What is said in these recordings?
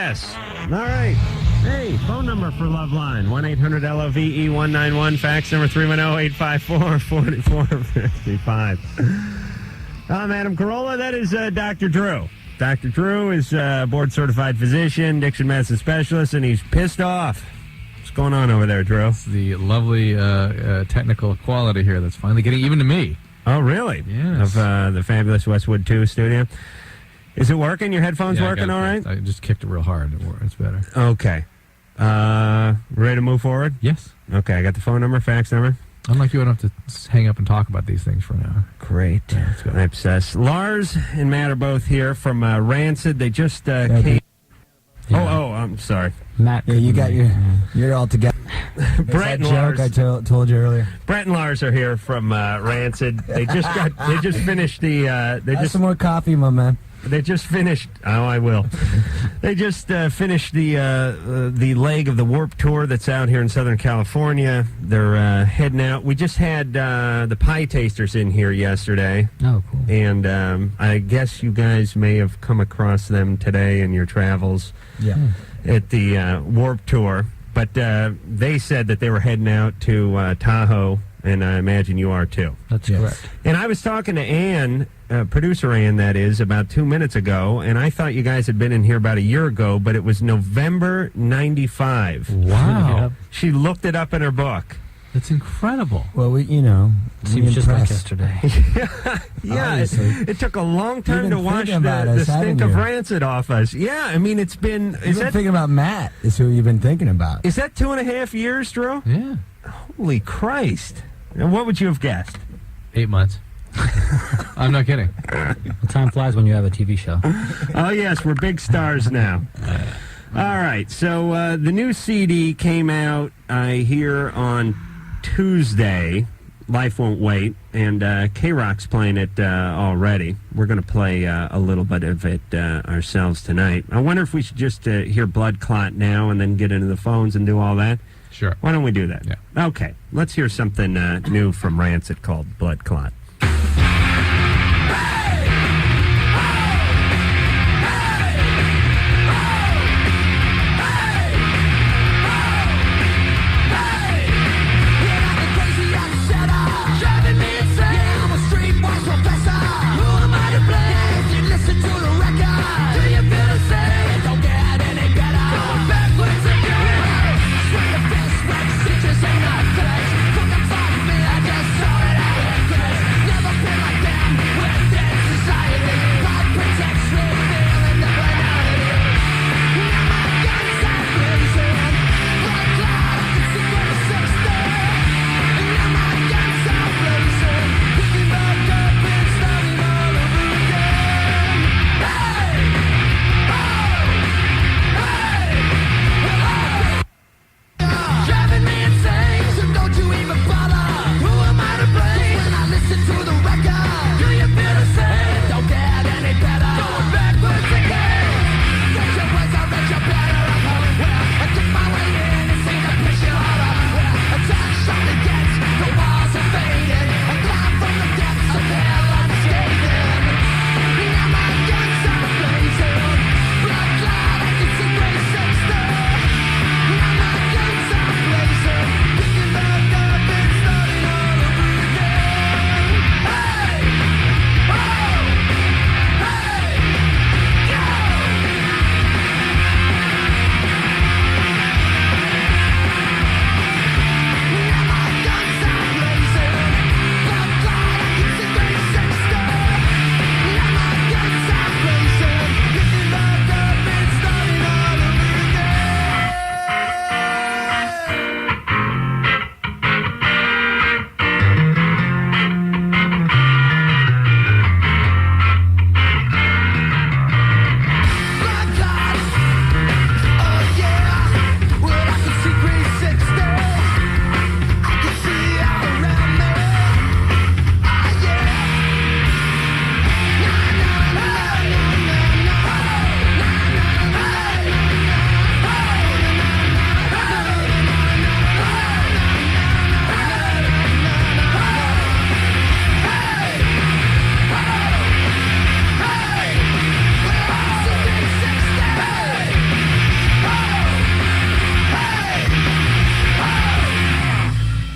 Yes. All right. Hey, phone number for Loveline, 1-800-LOVE-191. Fax number 310-854-4455. I'm Adam Carolla. That is Dr. Drew. Dr. Drew is a board-certified physician, diction medicine specialist, and he's pissed off. What's going on over there, Drew? It's the lovely technical quality here that's finally getting even to me. Oh, really? Yes. Of the fabulous Westwood 2 studio. Is it working? Your headphones working all right? I just kicked it real hard. It's better. Okay. Ready to move forward? Yes. Okay, I got the phone number, fax number. Unlike you, I don't have to hang up and talk about these things for now. Great. Yeah, let's go. I'm obsessed. Lars and Matt are both here from Rancid. They just came. Yeah. Oh, I'm sorry. Matt, yeah, you got you're all together. Brett and joke Lars. I told you earlier. Brett and Lars are here from Rancid. They just finished the. Have some more coffee, my man. They just finished. Oh, I will. They just finished the leg of the Warped Tour that's out here in Southern California. They're heading out. We just had the Pie Tasters in here yesterday. Oh, cool. And I guess you guys may have come across them today in your travels. Yeah. At the Warped Tour. But they said that they were heading out to Tahoe, and I imagine you are too. That's correct. And I was talking to Ann, producer Ann, that is, about 2 minutes ago, and I thought you guys had been in here about a year ago, but it was November 95. Wow. She looked it up in her book. That's incredible. Well, we Seems just like yesterday. Yeah, it took a long time to wash thinking about the us, stink haven't of you? Rancid off us. Yeah, I mean, it's been... You've been thinking about Matt is who you've been thinking about. Is that 2.5 years, Drew? Yeah. Holy Christ. And what would you have guessed? 8 months. I'm not kidding. Well, time flies when you have a TV show. Oh, yes, we're big stars now. All right, so the new CD came out, I hear, on Tuesday. Life Won't Wait, and K-Rock's playing it already. We're going to play a little bit of it ourselves tonight. I wonder if we should just hear Blood Clot now and then get into the phones and do all that. Sure. Why don't we do that? Yeah. Okay, let's hear something new from Rancid called Blood Clot.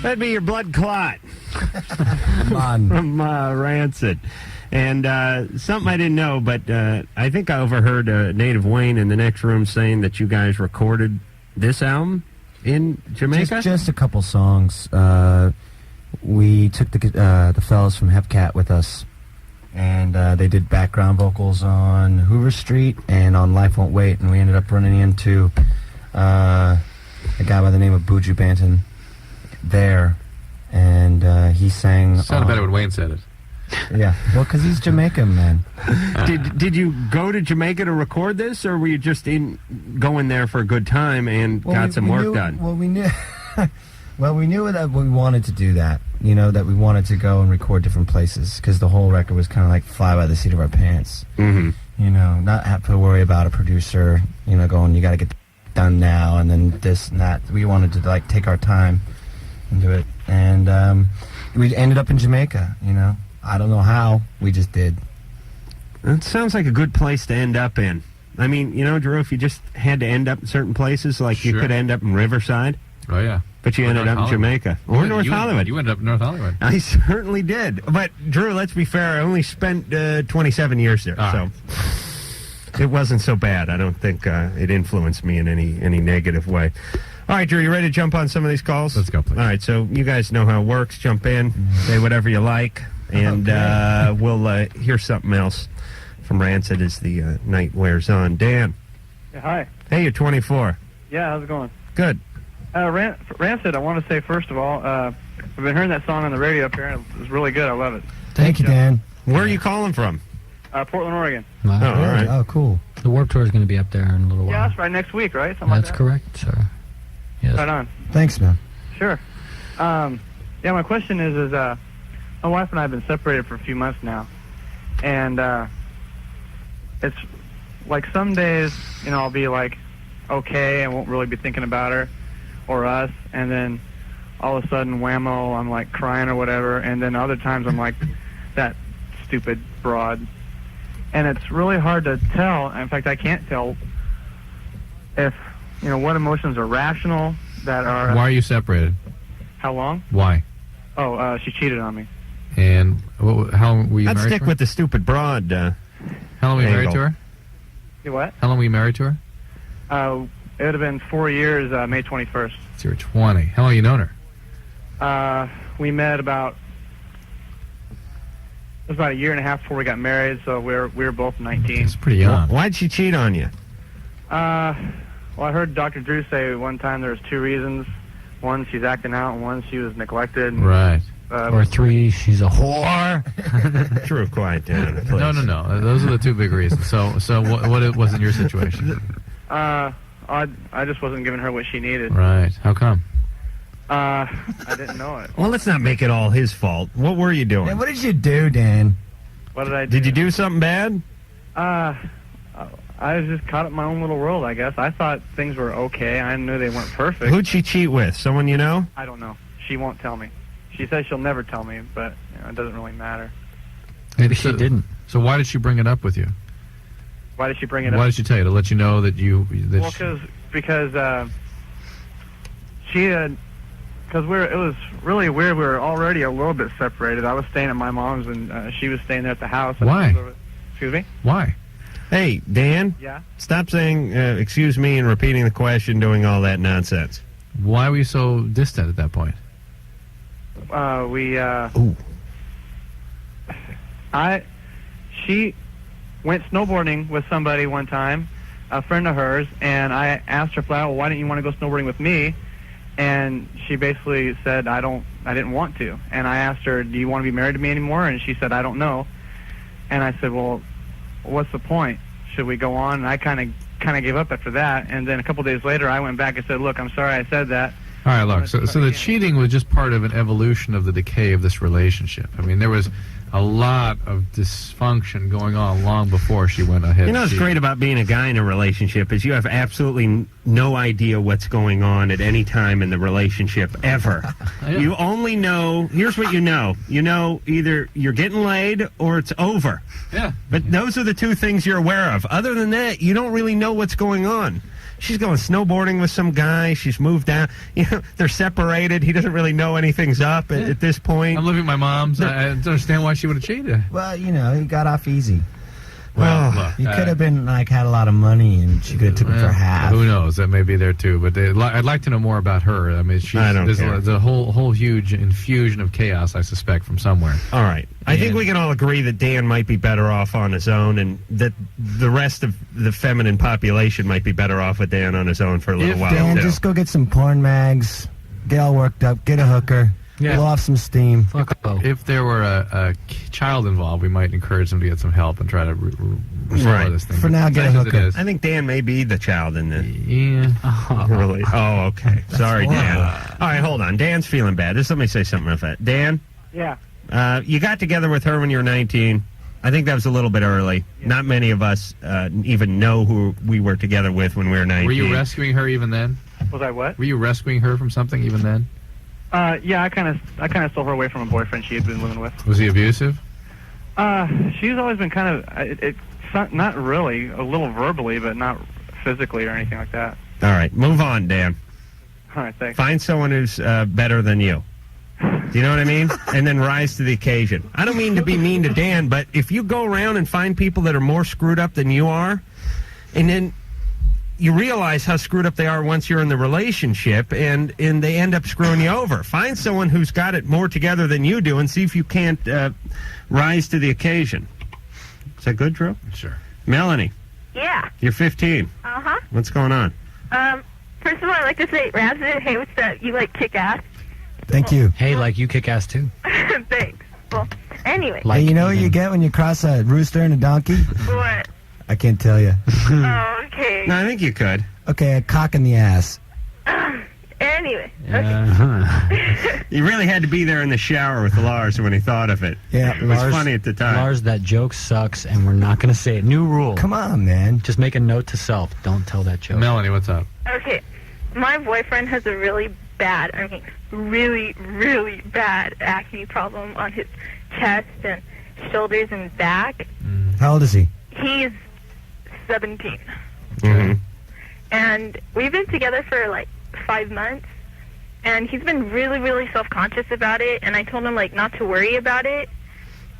That'd be your blood clot Come on. from Rancid. And something I didn't know, but I think I overheard Native Wayne in the next room saying that you guys recorded this album in Jamaica? Just a couple songs. We took the fellas from Hepcat with us, and they did background vocals on Hoover Street and on Life Won't Wait, and we ended up running into a guy by the name of Buju Banton there, and he sang... Sounded better when Wayne said it. Yeah, well, because he's Jamaican, man. Did you go to Jamaica to record this, or were you just going there for a good time and got some work done? Well, we knew... Well, we knew that we wanted to do that, that we wanted to go and record different places, because the whole record was kind of like fly by the seat of our pants. Mm-hmm. Not have to worry about a producer, going, you got to get done now, and then this and that. We wanted to, take our time and do it. And we ended up in Jamaica, I don't know how, we just did. It sounds like a good place to end up in. I mean, Drew, if you just had to end up in certain places, you could end up in Riverside. Oh, yeah. But you ended up in Jamaica. Or North Hollywood. You ended up in North Hollywood. I certainly did. But, Drew, let's be fair, I only spent 27 years there, so it wasn't so bad. I don't think it influenced me in any negative way. All right, Drew, you ready to jump on some of these calls? Let's go, please. All right, so you guys know how it works. Jump in, say whatever you like, and we'll hear something else from Rancid as the night wears on. Dan. Yeah, hi. Hey, you're 24. Yeah, how's it going? Good. Rancid, I want to say, first of all, I've been hearing that song on the radio up here, and it's really good. I love it. Thank you, Dan. Where are you calling from? Portland, Oregon. Oh, all right. Oh, cool. The Warped Tour is going to be up there in a little while. Yeah, that's right, next week, right? Something That's like that? correct, sir. Yes. Right on. Thanks, man. Sure. Yeah, my question is my wife and I have been separated for a few months now, and it's like some days, I'll be okay, I won't really be thinking about her or us, and then all of a sudden, whammo, I'm crying or whatever, and then other times I'm like, that stupid broad. And it's really hard to tell. In fact, I can't tell if, what emotions are rational that are... Why are you separated? How long? Why? Oh, she cheated on me. And how long were you Let's married stick to her? with the stupid broad. How long were you married to her? You what? How long were you married to her? It would have been 4 years, May 21st. So you were 20. How long have you known her? We met about... It was about a year and a half before we got married, so we were both 19. It's pretty young. Why'd she cheat on you? Well, I heard Dr. Drew say one time there was 2 reasons. One, she's acting out, and one, she was neglected. Right. Or 3, she's a whore. Drew, quiet down, please. No. Those are the 2 big reasons. So what wasn't your situation? I just wasn't giving her what she needed. Right. How come? I didn't know it. Well, let's not make it all his fault. What were you doing? Yeah, what did you do, Dan? What did I do? Did you do something bad? I was just caught up in my own little world, I guess. I thought things were okay. I knew they weren't perfect. Who'd she cheat with? Someone you know? I don't know. She won't tell me. She says she'll never tell me, but it doesn't really matter. Maybe she didn't. So why did she bring it up with you? Why did she bring it up? Why did she tell you? To let you know that you... Well, because she had... Because it was really weird. We were already a little bit separated. I was staying at my mom's, and she was staying there at the house. Why? Excuse me? Why? Hey, Dan? Yeah? Stop saying, excuse me, and repeating the question, doing all that nonsense. Why were you so distant at that point? She went snowboarding with somebody one time, a friend of hers, and I asked her flat out, well, why didn't you want to go snowboarding with me? And she basically said, I didn't want to. And I asked her, do you want to be married to me anymore? And she said, I don't know. And I said, well, what's the point? Should we go on? And I kind of gave up after that. And then a couple days later, I went back and said, look, I'm sorry I said that. All right, look, so the cheating was just part of an evolution of the decay of this relationship. I mean, there was a lot of dysfunction going on long before she went ahead. You know what's great about being a guy in a relationship is you have absolutely no idea what's going on at any time in the relationship ever. You only know, here's what you know. You know either you're getting laid or it's over. Yeah. But those are the two things you're aware of. Other than that, you don't really know what's going on. She's going snowboarding with some guy. She's moved out. You know, they're separated. He doesn't really know anything's up at this point. I'm living with my mom's. I don't understand why she would have cheated. Well, you know, he got off easy. Well, look, You could have been, like, had a lot of money, and she could have took it for half. Who knows? That may be there, too. But I'd like to know more about her. I mean, there's a whole huge infusion of chaos, I suspect, from somewhere. All right. I think we can all agree that Dan might be better off on his own, and that the rest of the feminine population might be better off with Dan on his own for a little while, Dan, too. just go get some porn mags, get all worked up, get a hooker, blow off some steam. If there were a child involved, we might encourage them to get some help and try to restore this thing. For now, get a hooker. I think Dan may be the child in this. Yeah. Really? Oh, okay. Sorry, Dan. All right, hold on. Dan's feeling bad. Just let me say something about that. Dan? Yeah. You got together with her when you were 19. I think that was a little bit early. Yeah. Not many of us even know who we were together with when we were 19. Were you rescuing her even then? Was I what? Were you rescuing her from something even then? Yeah, I kind of stole her away from a boyfriend she had been living with. Was he abusive? She's always been kind of, not really, a little verbally, but not physically or anything like that. All right, move on, Dan. All right, thanks. Find someone who's better than you. Do you know what I mean? And then rise to the occasion. I don't mean to be mean to Dan, but if you go around and find people that are more screwed up than you are, and then you realize how screwed up they are once you're in the relationship, and they end up screwing you over. Find someone who's got it more together than you do and see if you can't rise to the occasion. Is that good, Drew? Sure. Melanie. Yeah. You're 15. Uh-huh. What's going on? First of all, I'd like to say, Rancid, hey, what's up? You, like, kick ass? Thank you. Hey, like you kick ass too. Thanks. Well, anyway. Hey, you know what you get when you cross a rooster and a donkey? What? I can't tell you. Oh, okay. No, I think you could. Okay, a cock in the ass. Anyway. You really had to be there in the shower with Lars when he thought of it. Yeah, It was funny at the time. Lars, that joke sucks, and we're not going to say it. New rule. Come on, man. Just make a note to self. Don't tell that joke. Melanie, what's up? Okay. My boyfriend has a really bad, really, really bad acne problem on his chest and shoulders and back. How old is he? He's 17. Mm-hmm. And we've been together for, like, 5 months. And he's been really, really self-conscious about it. And I told him, like, not to worry about it.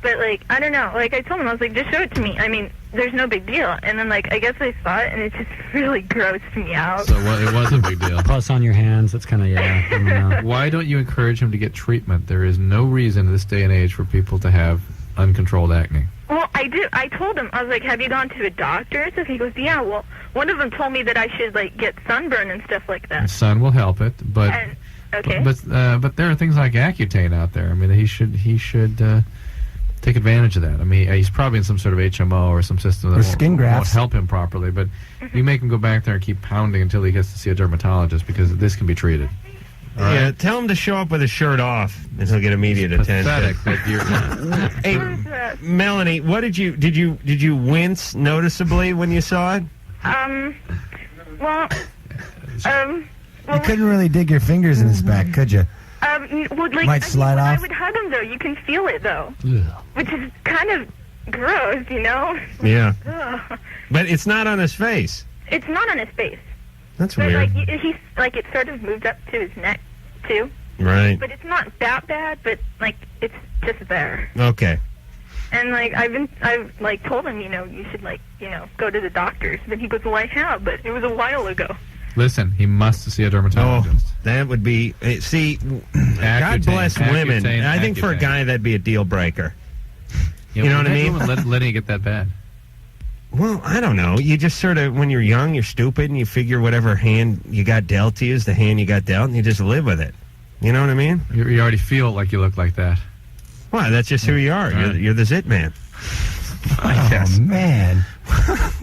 But, like, I don't know. Like, I told him, I was like, just show it to me. I mean, there's no big deal. And then, like, I guess I saw it, and it just really grossed me out. So it was a big deal. Pus on your hands. That's kind of, yeah. I don't know. Why don't you encourage him to get treatment? There is no reason in this day and age for people to have uncontrolled acne. Well, I did. I told him, I was like, have you gone to a doctor? So he goes, yeah, well, one of them told me that I should, like, get sunburn and stuff like that. The sun will help it, but And, okay. but there are things like Accutane out there. I mean, he should take advantage of that. I mean, he's probably in some sort of HMO or some system that skin won't grafts. help him properly. But you make him go back there and keep pounding until he gets to see a dermatologist, because this can be treated. All right? Yeah, tell him to show up with his shirt off, and he'll get immediate attention. Pathetic that you're. Hey, Melanie, what did you wince noticeably when you saw it? Well, You couldn't really dig your fingers in his back, could you? well, like, Might slide when off. I would hug him, though, you can feel it, though. Ugh. Which is kind of gross, you know? Yeah, Ugh. but it's not on his face. It's not on his face. That's But, weird. like, he's, like, it sort of moved up to his neck, too. Right. But it's not that bad, but, like, it's just there. Okay. And, like, I've like, told him, you know, you should, like, you know, go to the doctors. But he goes, well, I have, but it was a while ago. Listen, he must see a dermatologist. Oh, that would be... See, God bless women. Accutane, I think for a Accutane. guy, that'd be a deal breaker. You know what I mean? Letting it get that bad. Well, I don't know. You just sort of, when you're young, you're stupid, and you figure whatever hand you got dealt to you is the hand you got dealt, and you just live with it. You know what I mean? You already feel like you look like that. Well, that's just who you are. Right. You're the zit man. I Oh, guess. man.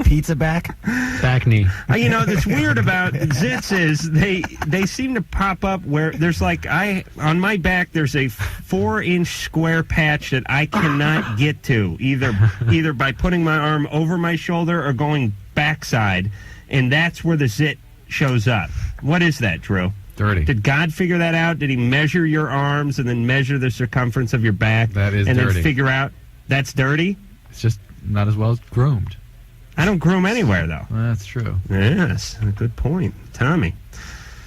Pizza back? Back knee. You know, that's weird about zits is they seem to pop up where there's like on my back there's a 4-inch square patch that I cannot get to either by putting my arm over my shoulder or going backside, and that's where the zit shows up. What is that, Drew? Dirty. Did God figure that out? Did he measure your arms and then measure the circumference of your back? That is and dirty. then figure out that's dirty? It's just not as well as groomed. I don't groom anywhere, though. That's true. Yes, good point. Tommy,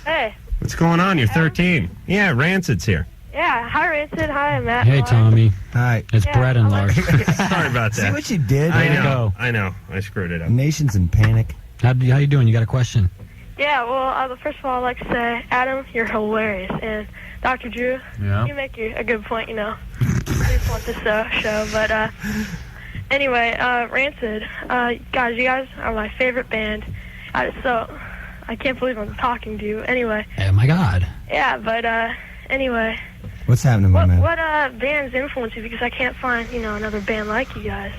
Hey. what's going on? You're 13. Yeah, Rancid's here. Yeah. Hi, Rancid. Hi, Matt. Hey, Tommy. Hi. It's Yeah, Brett and I like- Lars. Sorry about See that. what you did? I There you know. go. I know. I screwed it up. Nation's in panic. How you doing? You got a question? Yeah, well, first of all, I'd like to say, Adam, you're hilarious. And Dr. Drew, Yeah. you make a good point, you know. I just want this show. But anyway, Rancid, guys, you guys are my favorite band. So I can't believe I'm talking to you. Anyway, Oh, my God. yeah, but anyway, What's happening, my man? what bands influence you? Because I can't find, another band like you guys.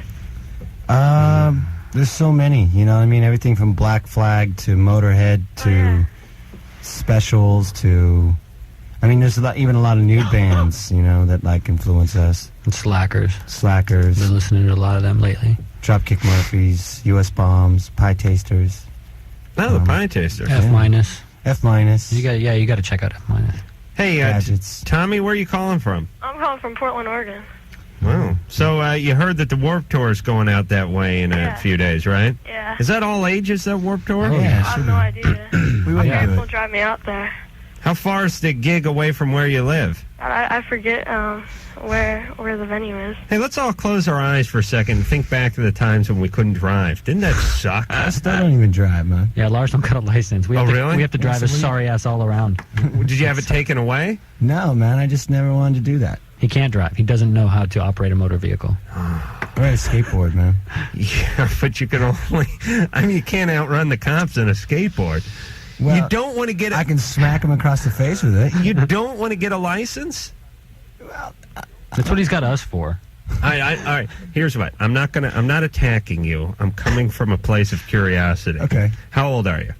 There's so many, you know what I mean? Everything from Black Flag to Motorhead to yeah. Specials to... I mean, there's even a lot of new bands, you know, that, like, influence us. And Slackers. Slackers, Been listening to a lot of them lately. Dropkick Murphys, U.S. Bombs, Pie Tasters, Oh, the Pie Taster. F minus. F minus, You got to check out F minus. Hey, Gadgets. Tommy, where are you calling from? I'm calling from Portland, Oregon. Wow. So you heard that the Warped Tour is going out that way in a Yeah. few days, right? Yeah. Is that all ages, that Warped Tour? Oh, I yeah. have no idea. We My went parents to will it. drive me out there. How far is the gig away from where you live? I forget where the venue is. Hey, let's all close our eyes for a second and think back to the times when we couldn't drive. Didn't that suck? I still don't even drive, man. Yeah, Lars don't got a license. We have Oh, to, really? We have to drive so his we- sorry ass all around. Did you have it taken away? No, man, I just never wanted to do that. He can't drive. He doesn't know how to operate a motor vehicle. I ride a skateboard, man. Yeah, but you can only... I mean, you can't outrun the cops on a skateboard. Well, you don't want to get... I can smack him across the face with it. You don't want to get a license? That's what he's got us for. All right. Here's what. I'm not attacking you. I'm coming from a place of curiosity. Okay. How old are you?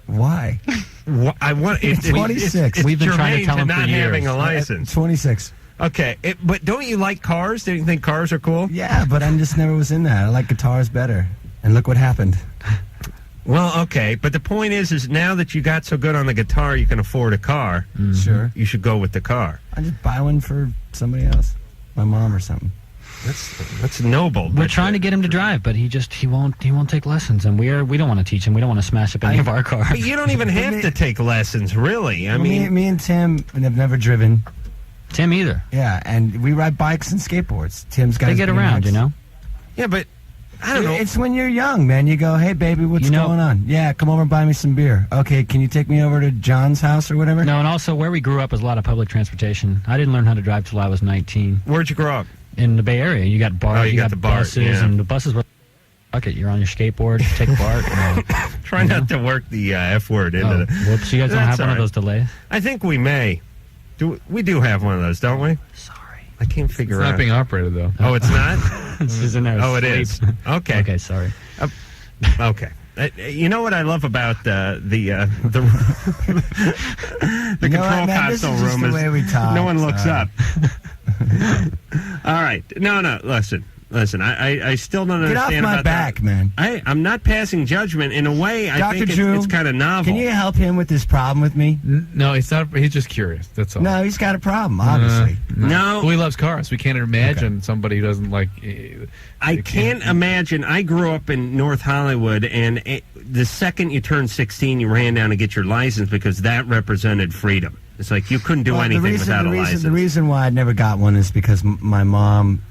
Why? I want. It's 26. It's We've been trying to germane tell him for not having years. a license. 26. Okay, but don't you like cars? Don't you think cars are cool? Yeah, but I just never was in that. I like guitars better. And look what happened. Well, okay, but the point is now that you got so good on the guitar, you can afford a car. Sure. You should go with the car. I just buy one for somebody else. My mom or something. That's noble. We're trying to get him to drive, but he won't take lessons, and we don't want to teach him. We don't want to smash up any of our cars. But you don't even have to take lessons, really. I mean, me and Tim have never driven. Tim either. Yeah, and we ride bikes and skateboards. Tim's got They his get green around, lights. you know. yeah, but I don't know. It's when you're young, man. You go, hey, baby, what's You know- going on? Yeah, come over and buy me some beer. Okay, can you take me over to John's house or whatever? No, and also where we grew up is a lot of public transportation. I didn't learn how to drive till I was 19. Where'd you grow up? In the BayArea, you got bars, Oh, you got the BART, buses, yeah. and the buses were. Fuck it, you're on your skateboard, take a BART. Try not to work the F word into Oh, the... whoops! You guys don't That's have one all of those delays. I think we may. We do have one of those, don't we? Sorry, I can't It's figure not out. being operated, though. Oh, it's not? this is in there. Oh, it asleep. is. Okay. Okay, sorry. Okay. You know what I love about the You know control what, man? This console is just room the is way we talk, no one looks sorry. up. All right. No. Listen. I still don't Get off understand my about back, that. man. I'm not passing judgment. In a way, I Dr. think Drew, it's kind of novel. Can you help him with this problem with me? No, he's not. He's just curious. That's all. No, he's got a problem, obviously. No. Well, he loves cars. We can't imagine somebody who doesn't like. I can't imagine. I grew up in North Hollywood, and the second you turned 16, you ran down to get your license because that represented freedom. It's like you couldn't do anything without a license. The reason why I never got one is because my mom,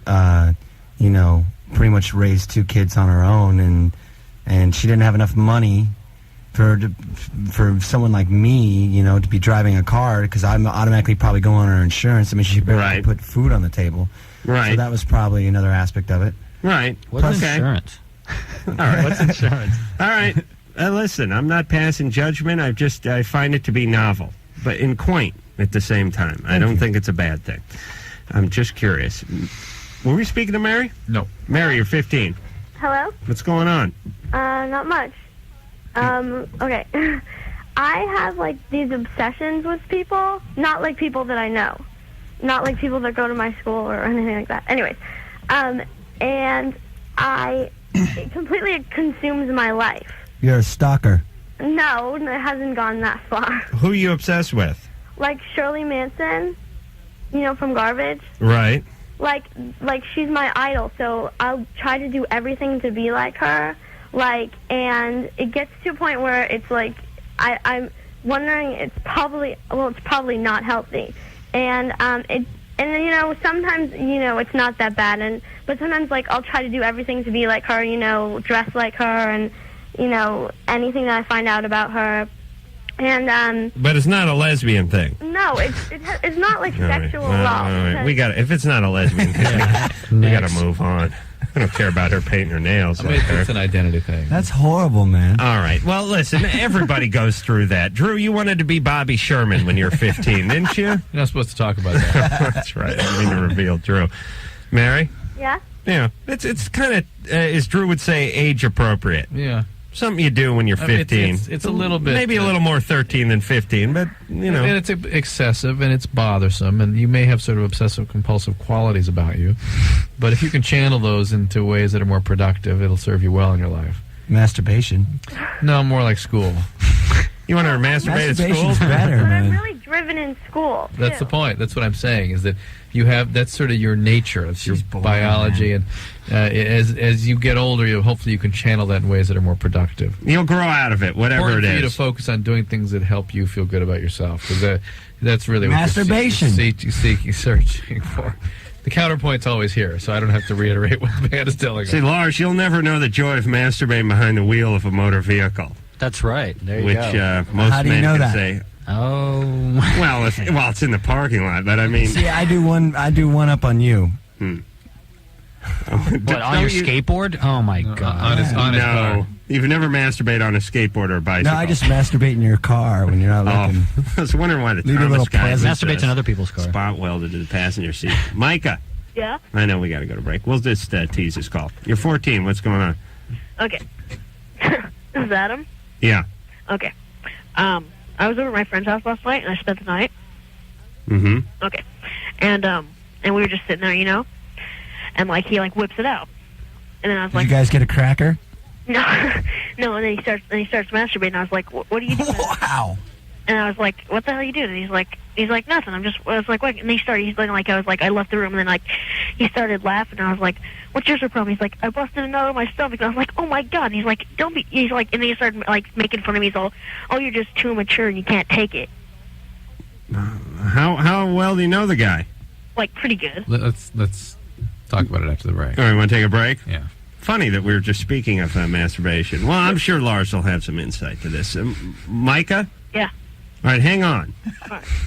pretty much raised two kids on her own, and she didn't have enough money for someone like me, to be driving a car because I'm automatically probably going on her insurance. I mean, she barely Right. put food on the table. Right. So that was probably another aspect of it. Right. What's Okay. insurance? All right. What's insurance? All right. Listen, I'm not passing judgment. I find it to be novel, but and quaint at the same time. I don't think it's a bad thing. I'm just curious. Were we speaking to Mary? No. Mary, you're 15. Hello? What's going on? Not much. Okay. I have, like, these obsessions with people. Not, like, people that I know. Not, like, people that go to my school or anything like that. Anyways. And it completely consumes my life. You're a stalker. No, it hasn't gone that far. Who are you obsessed with? Like Shirley Manson, from Garbage. Right. Like she's my idol, so I'll try to do everything to be like her. And it gets to a point where it's like I'm wondering it's probably not healthy, and sometimes it's not that bad, but sometimes like I'll try to do everything to be like her, dress like her, and anything that I find out about her. And but it's not a lesbian thing. No, it's not like sexual all right. We got if it's not a lesbian thing, we got to move on. I don't care about her painting her nails. It's an identity thing. That's horrible, man. All right. Well, listen, everybody goes through that. Drew, you wanted to be Bobby Sherman when you were 15, didn't you? You're not supposed to talk about that. That's right. I didn't mean to reveal Drew. Mary? Yeah? Yeah. It's kind of, as Drew would say, age appropriate. Yeah. Something you do when you're 15. It's a little bit... Maybe a little more 13 than 15, but, And it's excessive, and it's bothersome, and you may have sort of obsessive-compulsive qualities about you. But if you can channel those into ways that are more productive, it'll serve you well in your life. Masturbation. No, more like school. You want to masturbate at school? Masturbation's better, But man. I'm really driven in school. That's too. the point. That's what I'm saying, is that that's sort of your nature. It's your biology, and as you get older, hopefully you can channel that in ways that are more productive. You'll grow out of it, whatever Important it for is. you to focus on doing things that help you feel good about yourself, because that's really Masturbation. what you're searching for. The counterpoint's always here, so I don't have to reiterate what the band is telling us. See, Lars, you'll never know the joy of masturbating behind the wheel of a motor vehicle. That's right. There you which go. Most How do you men know can that? say. Oh. Well, it's in the parking lot, but I mean. See, I do one up on you. What, on your skateboard? Oh, my God. On his car. You've never masturbated on a skateboard or a bicycle. No, I just masturbate in your car when you're not looking. I was wondering why the Leave a Thomas little guy present. Masturbates in other people's car. spot welded to the passenger seat. Micah. Yeah? I know we got to go to break. We'll just tease this call. You're 14. What's going on? Okay. This is Adam? Yeah. Okay. I was over at my friend's house last night, and I spent the night. Mm-hmm. Okay. And we were just sitting there, and, he, whips it out. And then I was Did like... you guys get a cracker? No. No, and then he starts masturbating, and I was like, what are you doing? Wow. And I was like, what the hell are you doing? And he's like, nothing. I was like, what? And he's like, I left the room, and then, he started laughing, and I was like, what's your problem? He's like, I busted a nut in my stomach. And I was like, oh, my God. And he's like, and then he started, making fun of me. He's all, oh, you're just too mature, and you can't take it. How well do you know the guy? Pretty good. Let's talk about it after the break. All right, want to take a break? Yeah. Funny that we were just speaking of masturbation. Well, I'm sure Lars will have some insight to this. Micah? Yeah. All right, hang on.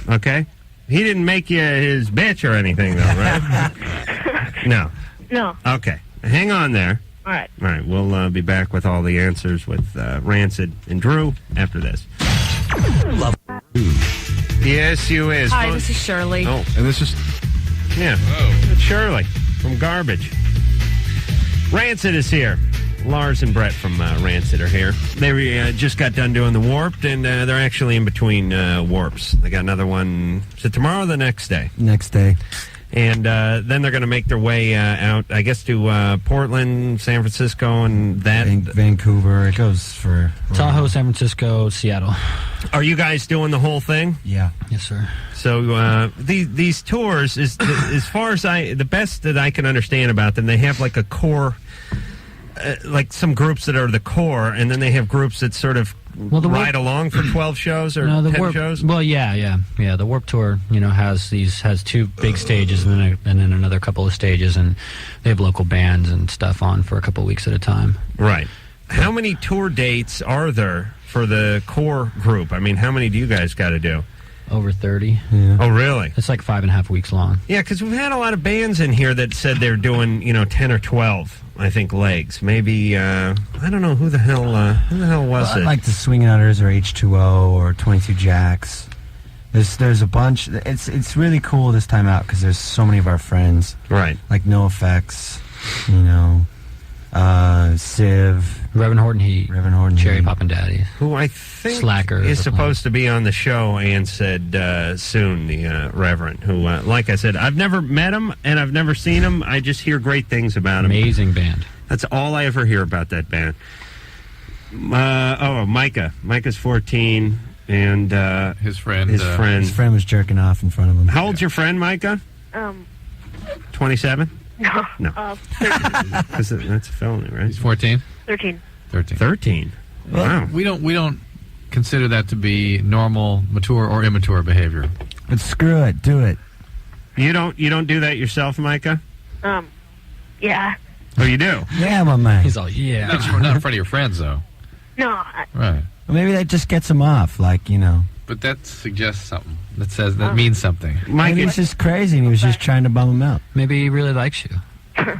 Okay? He didn't make you his bitch or anything, though, right? No. No. Okay. Hang on there. All right. All right, we'll be back with all the answers with Rancid and Drew after this. Yes, you is. Hi, this is Shirley. Oh, And this is... yeah. It's Shirley from Garbage. Rancid is here. Lars and Brett from Rancid are here. They just got done doing the Warped, and they're actually in between Warps. They got another one. Is it tomorrow or the next day? Next day. And then they're going to make their way out, I guess, to Portland, San Francisco, and that. Vancouver. It goes for... Tahoe, San Francisco, Seattle. Are you guys doing the whole thing? Yeah. Yes, sir. So these tours, as far as the best that I can understand about them, they have like a core, like some groups that are the core, and then they have groups that sort of ride along for 12 shows or 10 shows. Well, yeah. The Warped Tour, has two big stages and then another couple of stages, and they have local bands and stuff on for a couple of weeks at a time. Right. How many tour dates are there for the core group? I mean, how many do you guys got to do? Over 30. Yeah. Oh, really? It's like 5.5 weeks long. Yeah, because we've had a lot of bands in here that said they're doing, 10 or 12, I think, legs. Maybe, I don't know, who the hell was it? Like the Swingin' Utters or H2O or 22 Jacks. There's a bunch. It's really cool this time out because there's so many of our friends. Right. Like No Effects, Civ, Reverend Horton Heat, Cherry Heat. Poppin' Daddies. Who I think Slacker is is the supposed to be on the show and said soon, the Reverend, who, like I said, I've never met him and I've never seen him. I just hear great things about him. Amazing band. That's all I ever hear about that band. Micah. Micah's 14, and his friend His friend was jerking off in front of him. How old's your friend, Micah? 27? No. 13. 'Cause that's a felony, right? He's 14? 13. 13. Wow. We don't consider that to be normal, mature, or immature behavior. But screw it, do it. You don't do that yourself, Micah? Yeah. Oh, you do? Yeah, my man. He's all, yeah. Not in front of your friends, though. No. Right. Well, maybe that just gets him off, like, you know. But that suggests something. That means something. Mike, Maybe he's just crazy and he was just trying to bum him out. Maybe he really likes you.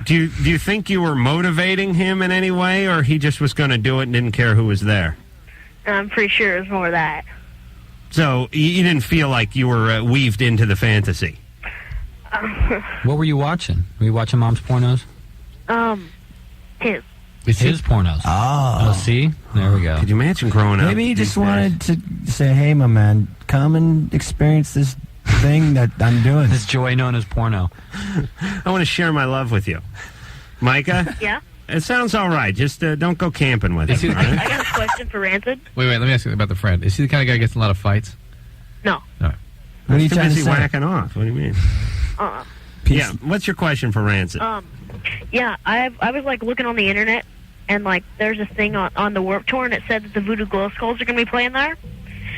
do you think you were motivating him in any way, or he just was going to do it and didn't care who was there? I'm pretty sure it was more of that. So you didn't feel like you were weaved into the fantasy? What were you watching? Were you watching Mom's pornos? His pornos. Oh, see? There we go. Could you imagine growing up? Maybe he just these days? wanted to say, hey, my man, come and experience this thing that I'm doing. This joy known as porno. I want to share my love with you. Micah? Yeah? It sounds all right. Just don't go camping with him. All I right? got a question for Rancid. Wait, let me ask you about the friend. Is he the kind of guy who gets in a lot of fights? No. What are you Too trying to busy say? whacking off. What do you mean? Yeah. What's your question for Rancid? Yeah, I was like looking on the internet, and like there's this thing on the Warped Tour, and it said that the Voodoo Glow Skulls are gonna be playing there,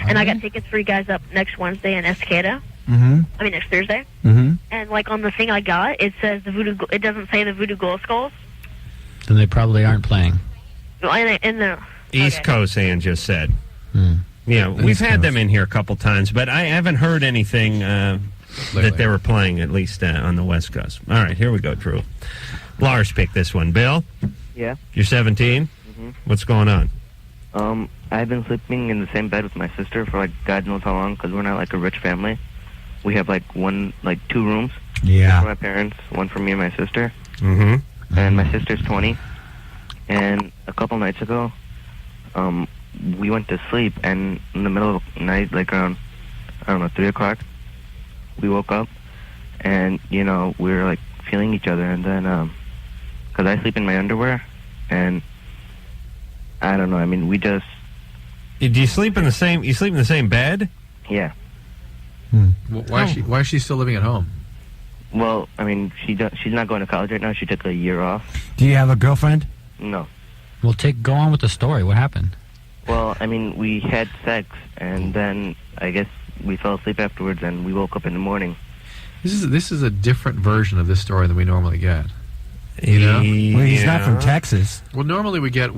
and I got tickets for you guys up next Wednesday in Escada. I mean next Thursday. And like on the thing I got, it says it doesn't say the Voodoo Glow Skulls. Then they probably aren't playing. In the East Coast, Ann just said. Yeah, we've had them in here a couple times, but I haven't heard anything that they were playing, at least on the West Coast. All right, here we go, Drew. Lars picked this one. Bill? Yeah. You're 17? What's going on? I've been sleeping in the same bed with my sister for like God knows how long, because we're not like a rich family. We have like two rooms. Yeah. One for my parents, one for me and my sister. Mm-hmm. And my sister's 20. And a couple nights ago, we went to sleep, and in the middle of the night, like around, 3 o'clock, we woke up, and, we were like feeling each other, and then, because I sleep in my underwear, and I don't know, I mean, we just... Do you sleep in the same bed? Yeah. Why is she still living at home? Well, I mean, she's not going to college right now. She took a year off. Do you have a girlfriend? No. Well, go on with the story. What happened? Well, I mean, we had sex, and then I guess we fell asleep afterwards, and we woke up in the morning. This is a different version of this story than we normally get. You know? Well, he's not from Texas. Well, normally we get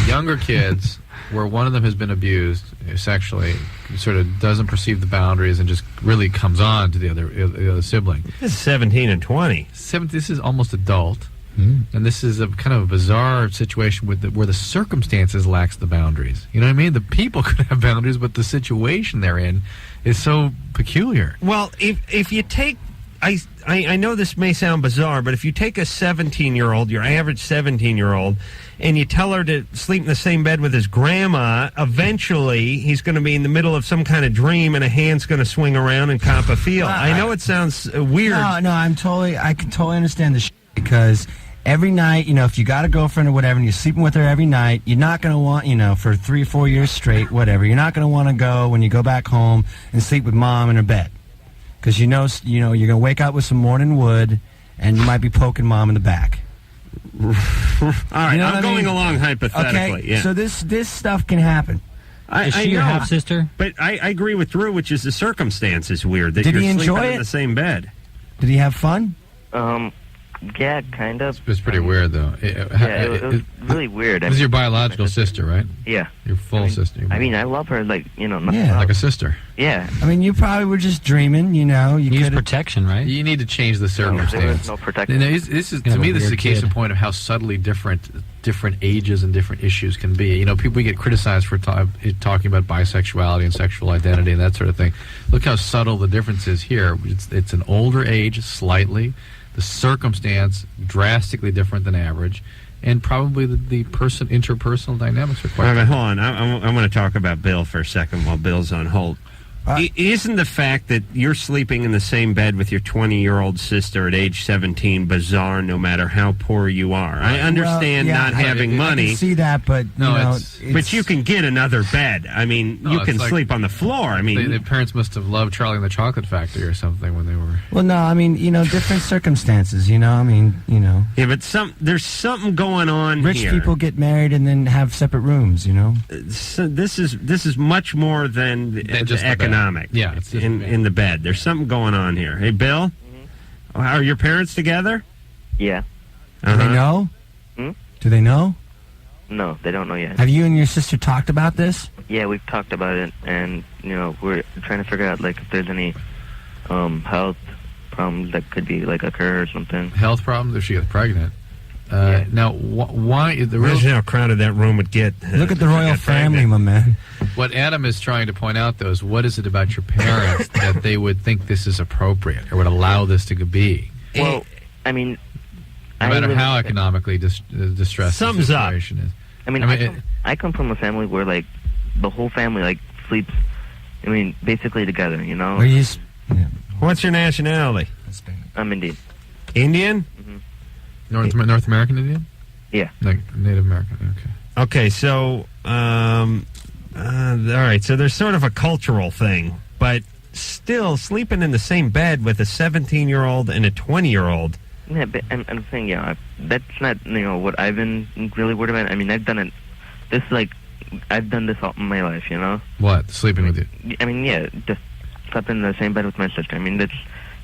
younger kids where one of them has been abused sexually, sort of doesn't perceive the boundaries, and just really comes on to the other sibling. This is 17 and 20. This is almost adult. And this is a kind of a bizarre situation where the circumstances lacks the boundaries. You know what I mean? The people could have boundaries, but the situation they're in is so peculiar. Well, if you take... I know this may sound bizarre, but if you take a 17-year-old, your average 17-year-old, and you tell her to sleep in the same bed with his grandma, eventually he's going to be in the middle of some kind of dream, and a hand's going to swing around and cop a feel. I know it sounds weird. No, I can totally understand the because every night, if you got a girlfriend or whatever, and you're sleeping with her every night, you're not going to want, for 3 or 4 years straight, whatever, you're not going to want to go when you go back home and sleep with mom in her bed. Because you know you're going to wake up with some morning wood, and you might be poking mom in the back. All right, I'm going along hypothetically. Okay, yeah. so this stuff can happen. Is she your half sister? But I agree with Drew, which is the circumstance is weird that Did you're he enjoy sleeping it? in the same bed. Did he have fun? Yeah, kind of. It's pretty weird, though. It was really weird. This is your biological sister, right? Yeah. Your full sister. I mean, I love her, like, like a sister. Yeah. I mean, you probably were just dreaming, you use protection, right? You need to change the circumstance. there was no protection. This is to me, this is a case in point of how subtly different ages and different issues can be. People get criticized for talking about bisexuality and sexual identity and that sort of thing. Look how subtle the difference is here. It's an older age, slightly. The circumstance drastically different than average, and probably the interpersonal dynamics are quite All right, different. hold on. I want to talk about Bill for a second while Bill's on hold. Isn't the fact that you're sleeping in the same bed with your 20-year-old sister at age 17 bizarre no matter how poor you are? I understand not having money. I can see that, but but you can get another bed. I mean, you can sleep on the floor. I mean, their parents must have loved Charlie and the Chocolate Factory or something when they were... Well, no, I mean, different circumstances, I mean, Yeah, but there's something going on Rich here. people get married and then have separate rooms, So this is much more than just the economic. Yeah, it's just in the bed. There's something going on here. Hey, Bill, are your parents together? Yeah. Do they know? Do they know? No, they don't know yet. Have you and your sister talked about this? Yeah, we've talked about it, and we're trying to figure out if there's any health problems that could be occur or something. Health problems if she gets pregnant. Now, why is the Imagine how crowded that room would get. Look at the royal family, my man. What Adam is trying to point out, though, is what is it about your parents that they would think this is appropriate or would allow this to be? Well, I mean, no matter how economically distressed the situation is. I mean, I come from a family where the whole family sleeps. I mean, basically together. What's your nationality? I'm Indian. Indian? North American Indian? Yeah. Native American, okay. Okay, so, all right, so there's sort of a cultural thing, but still sleeping in the same bed with a 17-year-old and a 20-year-old. Yeah, but I'm saying, that's not, what I've been really worried about. I mean, I've done it, I've done this all my life, What, sleeping with you? I mean, yeah, just slept in the same bed with my sister. I mean, that's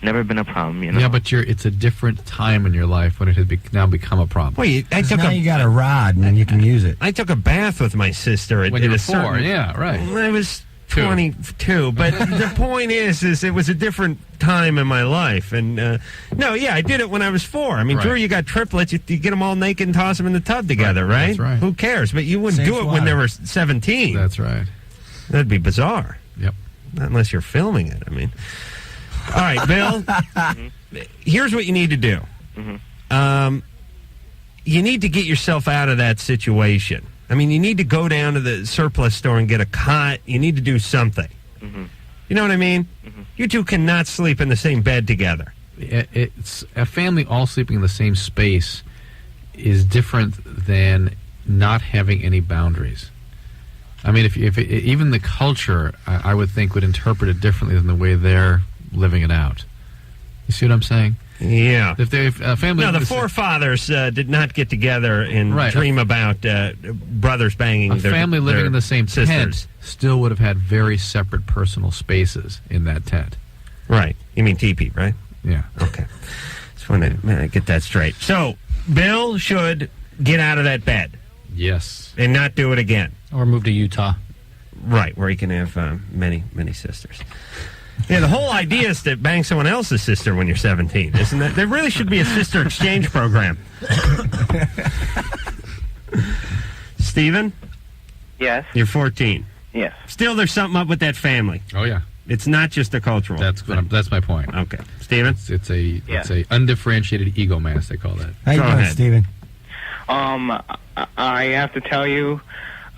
never been a problem, Yeah, but it's a different time in your life when it has now become a problem. Wait, now you got a rod and you can use it. I took a bath with my sister at when you were a 4, certain... yeah, right. I was 22, but the point is it was a different time in my life. And, I did it when I was 4. I mean, Right. Drew, you got triplets, you get them all naked and toss them in the tub together, right? That's right. Who cares? But you wouldn't do it when they were 17. That's right. That'd be bizarre. Yep. Not unless you're filming it, I mean. All right, Bill, here's what you need to do. You need to get yourself out of that situation. I mean, you need to go down to the surplus store and get a cot. You need to do something. You know what I mean? You two cannot sleep in the same bed together. It's a family all sleeping in the same space is different than not having any boundaries. I mean, if even the culture, I would think, would interpret it differently than the way they're living it out. You see what I'm saying? Yeah. If a family... No, the forefathers did not get together and dream about brothers banging their family living their in the same sisters. tent still would have had very separate personal spaces in that tent. Right. You mean teepee, right? Yeah. Okay. Just want to get that straight. So, Bill should get out of that bed. Yes. And not do it again. Or move to Utah. Right, where he can have many, many sisters. Yeah, the whole idea is to bang someone else's sister when you're 17, isn't that? There really should be a sister exchange program. Steven? Yes. You're 14. Yes. Still, there's something up with that family. Oh, yeah. It's not just a cultural. That's my point. Okay. Steven? It's a undifferentiated ego mass, they call that. How you doing, Steven? I have to tell you,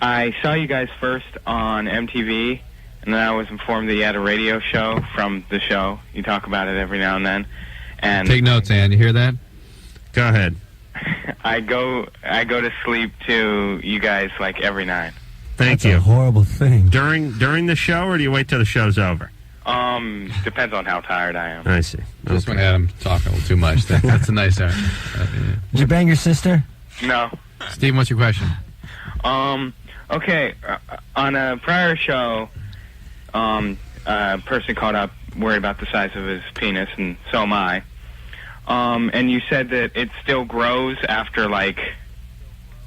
I saw you guys first on MTV, and then I was informed that you had a radio show from the show. You talk about it every now and then. And take notes, Ann. You hear that? Go ahead. I go to sleep to you guys every night. Thank That's you. a horrible thing. During the show, or do you wait till the show's over? Depends on how tired I am. I see. Just when Adam talking a little too much. That's a nice answer. Yeah. Did you bang your sister? No. Steve, what's your question? Okay. On a prior show, a person called up worried about the size of his penis, and so am I. And you said that it still grows after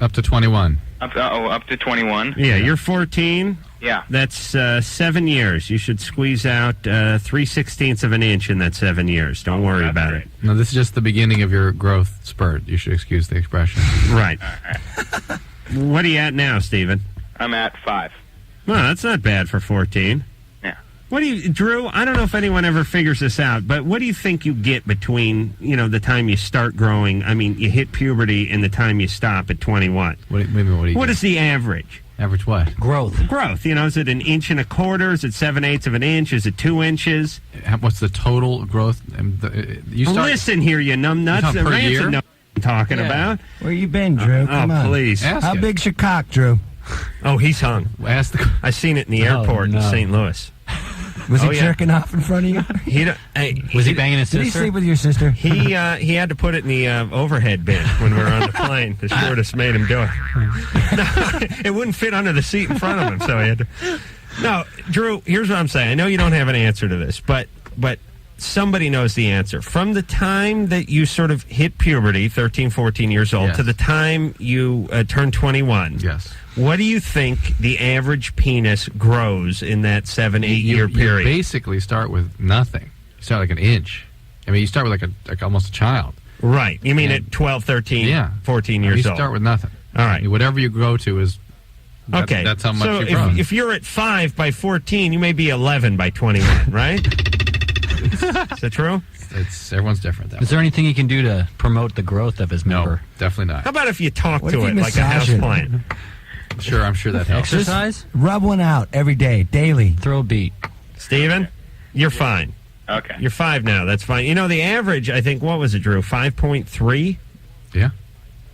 up to 21. Up to 21. Yeah, you're 14. Yeah. That's 7 years. You should squeeze out 3/16 of an inch in that 7 years. Don't worry about it. No, this is just the beginning of your growth spurt. You should excuse the expression. Right. What are you at now, Steven? I'm at 5. Well, that's not bad for 14. Yeah. What do you, Drew? I don't know if anyone ever figures this out, but what do you think you get between, the time you start growing? I mean, you hit puberty and the time you stop at 21. What is the average? Average what? Growth. Is it 1 1/4 inches? Is it 7/8 of an inch? Is it 2 inches? What's the total growth? Listen here, you numbnuts. Per Rancid year? knows what I'm talking about. Where you been, Drew? Come on. Please. How big's your cock, Drew? Oh, he's hung. I seen it in the airport in St. Louis. Was he jerking off in front of you? Was he banging his sister? Did he sleep with your sister? He had to put it in the overhead bin when we were on the plane. The stewardess made him do it. No, it wouldn't fit under the seat in front of him, so he had to. No, Drew, here's what I'm saying. I know you don't have an answer to this, but somebody knows the answer. From the time that you sort of hit puberty, 13, 14 years old, to the time you turn 21, what do you think the average penis grows in that 7-8 year period? You basically start with nothing. You start like an inch. I mean, you start with like almost a child. Right. You mean at 12, 13, 14 years old? You start with nothing. All right. Whatever you grow to is... Okay. That's how much so you grow. If you're at 5 by 14, you may be 11 by 21, right? Is that true? Everyone's different. Is there anything he can do to promote the growth of his member? No, definitely not. How about if you talk to it like a houseplant? Sure, I'm sure that helps. Exercise? Rub one out every day, daily. Throw a beat. Steven, you're fine. Okay. You're 5 now. That's fine. The average, I think, what was it, Drew? 5.3? Yeah.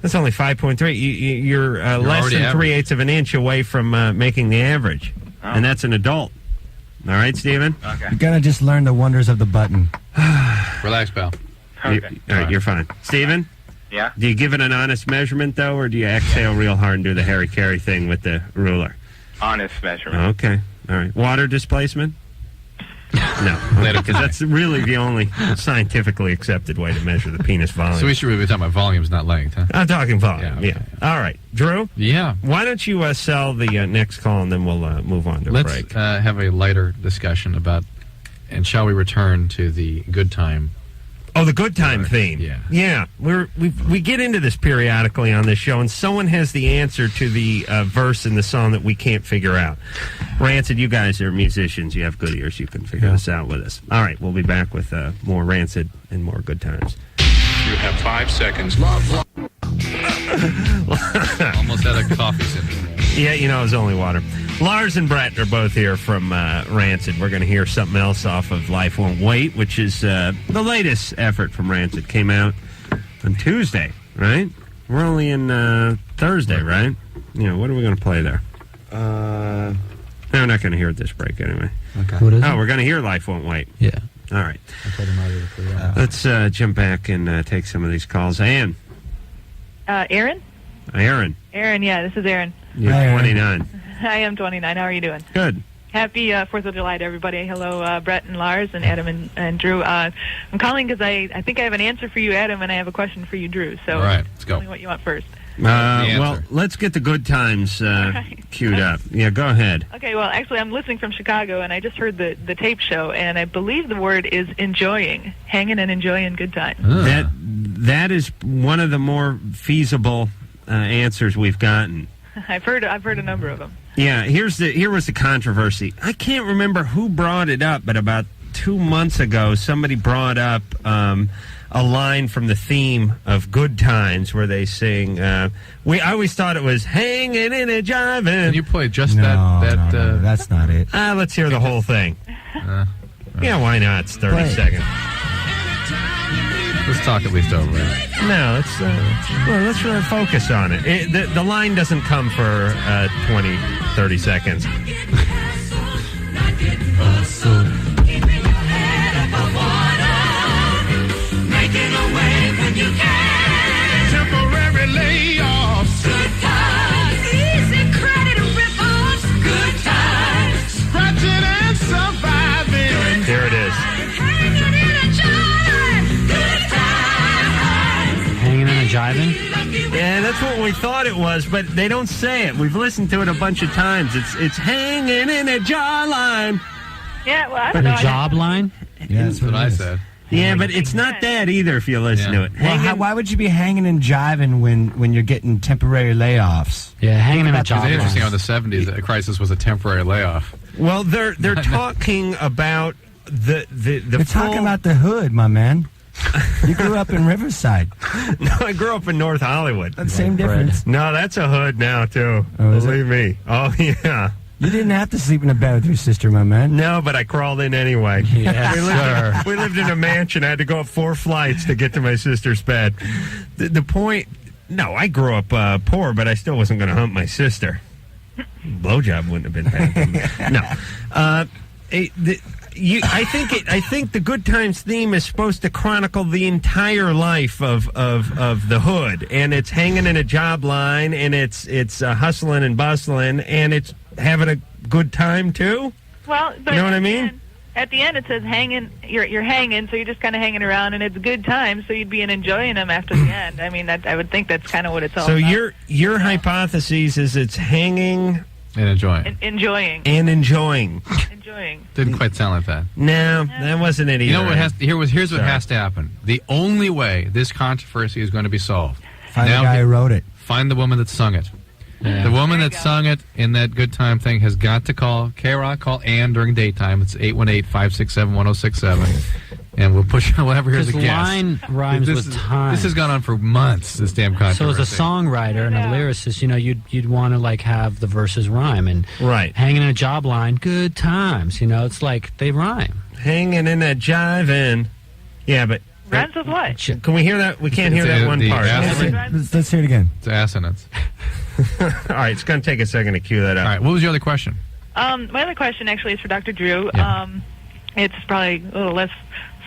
That's only 5.3. You're less than 3/8 of an inch away from making the average. Oh. And that's an adult. All right, Steven? Okay. You're going to just learn the wonders of the button. Relax, pal. Okay. All right, you're fine. Steven? Yeah? Do you give it an honest measurement, though, or do you exhale real hard and do the Harry Carey thing with the ruler? Honest measurement. Okay. All right. Water displacement? No. Because that's really the only scientifically accepted way to measure the penis volume. So we should really be talking about volumes, not length, huh? I'm talking volume, yeah. All right. Drew? Yeah. Why don't you sell the next call, and then we'll move on to Let's break. have a lighter discussion about, and shall we return to the good time? Oh, the good time theme. Yeah. We get into this periodically on this show, and someone has the answer to the verse in the song that we can't figure out. Rancid, you guys are musicians. You have good ears. You can figure this out with us. All right, we'll be back with more Rancid and more good times. You have 5 seconds. Almost had a coffee syndrome. Yeah, it was only water. Lars and Brett are both here from Rancid. We're going to hear something else off of Life Won't Wait, which is the latest effort from Rancid. Came out on Tuesday, right? We're only in Thursday, right? What are we going to play there? No, we're not going to hear it this break anyway. Okay. What is it? We're going to hear Life Won't Wait. Yeah. All right. I told him I would. Let's jump back and take some of these calls. Ann. Aaron? Aaron. Aaron, yeah, this is Aaron. You're 29. I am 29. How are you doing? Good. Happy 4th of July to everybody. Hello, Brett and Lars and Adam and Drew. I'm calling because I think I have an answer for you, Adam, and I have a question for you, Drew. So, all right, let's go. Tell me what you want first. Well, let's get the good times queued up. Yeah, go ahead. Okay, well, actually, I'm listening from Chicago, and I just heard the tape show, and I believe the word is enjoying, hanging and enjoying good times. That is one of the more feasible answers we've gotten. I've heard a number of them. Yeah, here was the controversy. I can't remember who brought it up, but about 2 months ago, somebody brought up a line from the theme of Good Times where they sing. I always thought it was hanging in a jiving. Can you play just No, that's not it. Let's hear the whole thing. Yeah, why not? It's 30 seconds. Let's talk at least over it. No, let's really focus on it. The line doesn't come for 20, 30 seconds. Temporary layoffs. Good times. Easy credit rip-offs. Good times. Scratching and surviving. Here it is. Hanging in a jive. Good times. Hanging in a jiving? Yeah, that's what we thought it was, but they don't say it. We've listened to it a bunch of times. It's hanging in a jawline. Yeah, well, I Or don't the know. job line? Yeah, That's what I said. Yeah, but it's not that either if you listen to it. Well, why would you be hanging and jiving when you're getting temporary layoffs? Yeah, hanging in a job It's interesting line. how in the 70s, a crisis was a temporary layoff. Well, they're talking about the They're talking about the hood, my man. You grew up in Riverside. No, I grew up in North Hollywood. That's the same difference. No, that's a hood now, too. Oh, is Believe me. Oh, yeah. You didn't have to sleep in a bed with your sister, my man. No, but I crawled in anyway. Yes, we lived in a mansion. I had to go up 4 flights to get to my sister's bed. The point, no, I grew up poor, but I still wasn't going to hump my sister. Blowjob wouldn't have been bad. No. I think the Good Times theme is supposed to chronicle the entire life of the hood, and it's hanging in a job line, and it's hustling and bustling, and it's having a good time too. Well, but you know what I mean? At the end, it says hanging. You're hanging, so you're just kind of hanging around, and it's a good time. So you'd be enjoying them after the end. I mean, I would think that's kind of what it's all So about. your hypothesis is it's hanging and enjoying. Enjoying. Enjoying. Didn't quite sound like that. No, that wasn't it either. You know what here's what has to happen. The only way this controversy is going to be solved. Find the guy who wrote it. Find the woman that sung it. Yeah. The woman that sung it in that Good Time thing has got to call K-Rock, call Ann during daytime. It's 818-567-1067. And we'll have her here as a guest. line rhymes with time. This has gone on for months, this damn controversy. So as a songwriter and a lyricist, you'd want to like have the verses rhyme and hanging in a job line, good times. It's like they rhyme. Hanging in that jiving. Yeah, but rhymes with what? Can we hear that? We can't hear that one part. Let's hear it again. It's assonance. All right, it's going to take a second to cue that up. All right, what was your other question? My other question actually is for Dr. Drew. Yeah. It's probably a little less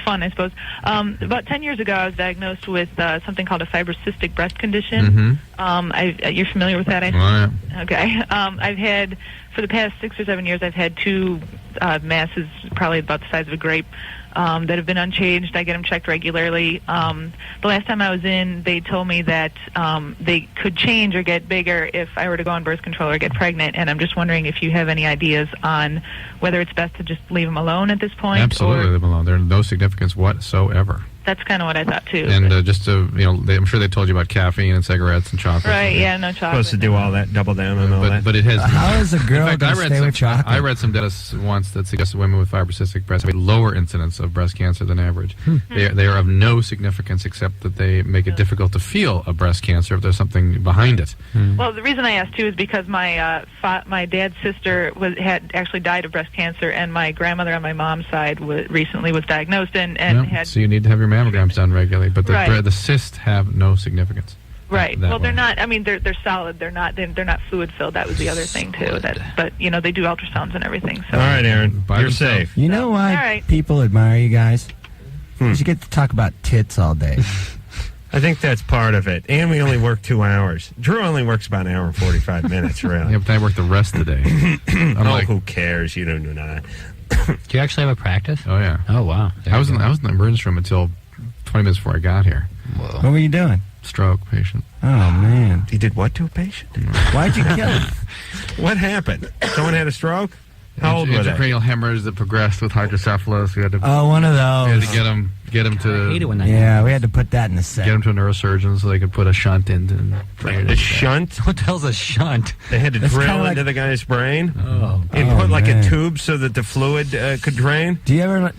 fun, I suppose. About 10 years ago, I was diagnosed with something called a fibrocystic breast condition. You're familiar with that, I think? Oh, yeah. Okay. I've had, for the past 6 or 7 years, I've had 2 masses, probably about the size of a grape, that have been unchanged. I get them checked regularly. The last time I was in, they told me that they could change or get bigger if I were to go on birth control or get pregnant, and I'm just wondering if you have any ideas on whether it's best to just leave them alone at this point. Absolutely leave them alone. There's no significance whatsoever. That's kind of what I thought, too. And just to, I'm sure they told you about caffeine and cigarettes and chocolate. Right, yeah, no chocolate. Supposed to do all that, double down on all that. But it has... How is a girl going to stay with chocolate? I read some data once that suggested women with fibrocystic breasts have a lower incidence of breast cancer than average. They are of no significance except that they make it difficult to feel a breast cancer if there's something behind it. Well, the reason I asked, too, is because my dad's sister had actually died of breast cancer, and my grandmother on my mom's side recently was diagnosed and had... So you need to have your mammograms done regularly. But the cysts have no significance. Right. Well, they're not. I mean, they're solid. They're not fluid filled. That was the other thing too. But they do ultrasounds and everything. So. All right, Aaron, you're safe. You know why people admire you guys? Because you get to talk about tits all day. I think that's part of it. And we only work 2 hours. Drew only works about an hour and 45 minutes, really. Yeah, but I work the rest of the day. Who cares? You don't do that. Do you actually have a practice? Oh yeah. Oh wow. I was in the emergency room until 20 minutes before I got here. Whoa. What were you doing? Stroke patient. Oh, man. He did what to a patient? Why'd you kill him? What happened? Someone had a stroke? How old were they? Intracranial hemorrhage that progressed with hydrocephalus. We had to. Oh, one of those. We had to get him to. I hate it when that happens. We had to put that in the set. Get him to a neurosurgeon so they could put a shunt in. A shunt? What the hell's a shunt? They had to drill into the guy's brain and put man. a tube so that the fluid could drain. Do you ever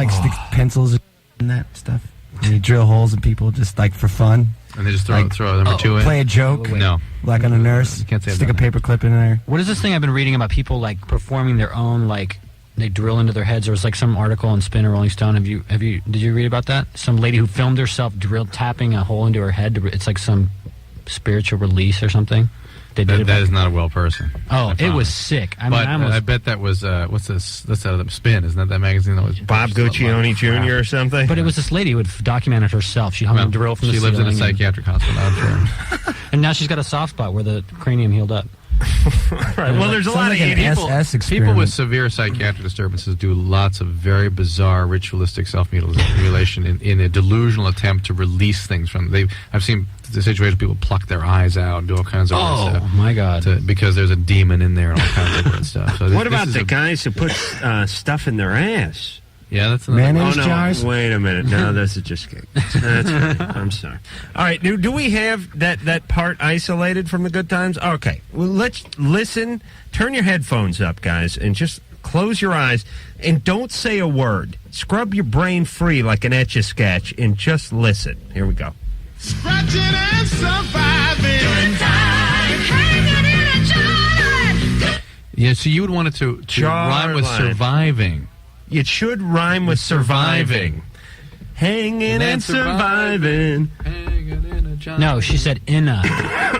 stick pencils in that stuff? And you drill holes in people just like for fun? And they just throw number 2 in? Play a joke? No. Like on a nurse? You can't say stick that. a paper clip in there? What is this thing I've been reading about people like performing their own like they drill into their heads? There was like some article in Spin or Rolling Stone. Did you read about that? Some lady who filmed herself tapping a hole into her head. It's like some spiritual release or something. They did that is not a well person. Oh, it was sick. I bet that was what's this? That's out of the Spin, isn't that magazine that was Bob Guccione Jr. or something? But it was this lady who had documented herself. She hung a drill from the ceiling. She lives in a psychiatric hospital, I'm sure. And now she's got a soft spot where the cranium healed up. Right. Well, there's a lot of people with severe psychiatric disturbances do lots of very bizarre ritualistic self-mutilation in a delusional attempt to release things from them. I've seen the situation where people pluck their eyes out and do all kinds of weird stuff. Oh, my God. Because there's a demon in there and all kinds of weird stuff. So what about the guys who put stuff in their ass? Yeah, that's another Mayonnaise Oh, no, jars? wait a minute. No, this is just cake. That's fine. I'm sorry. All right, do we have that part isolated from the good times? Okay. Well, let's listen. Turn your headphones up, guys, and just close your eyes and don't say a word. Scrub your brain free like an Etch-a-Sketch and just listen. Here we go. Scratching and surviving. Good time. Hanging in a jar. Yeah, so you would want it to rhyme with Jarline. surviving. It should rhyme with surviving. Hanging and surviving. Hanging in a job. No, she said in a.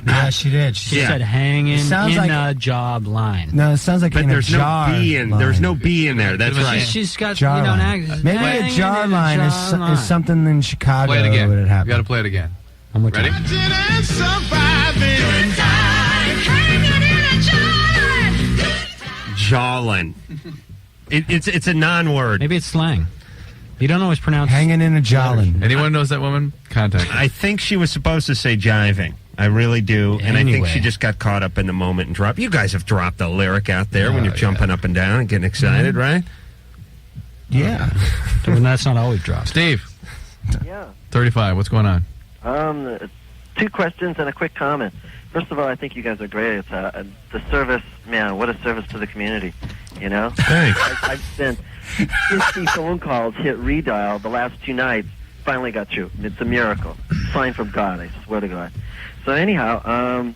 Yeah, she did. She said hanging It sounds in like- a job line. No, it sounds like But in there's a no jar. B in. line. There's no B in there. That's right. She's got Jar an line. accent. Maybe Hanging a in jar line jar line. is something in Chicago Play it again. would it You happen. got to play it again. One more Ready? time. Scratching and surviving. Good time. Hanging in a jar. Jawlin. It's a non-word. Maybe it's slang. You don't always pronounce. Hanging in a jolin. Anyone knows that woman? Contact her. I think she was supposed to say jiving. I really do. And I think Anyway. she just got caught up in the moment and dropped. You guys have dropped the lyric out there when Oh, you're jumping up and down and getting excited, right? Yeah. Well, that's not always dropped. Steve, Yeah. 35. What's going on? Two questions and a quick comment. First of all, I think you guys are great. It's the service, man. What a service to the community. You know. Thanks. I've spent 50 phone calls, hit redial the last 2 nights. Finally got through. It's a miracle. Sign from God. I swear to God. So anyhow,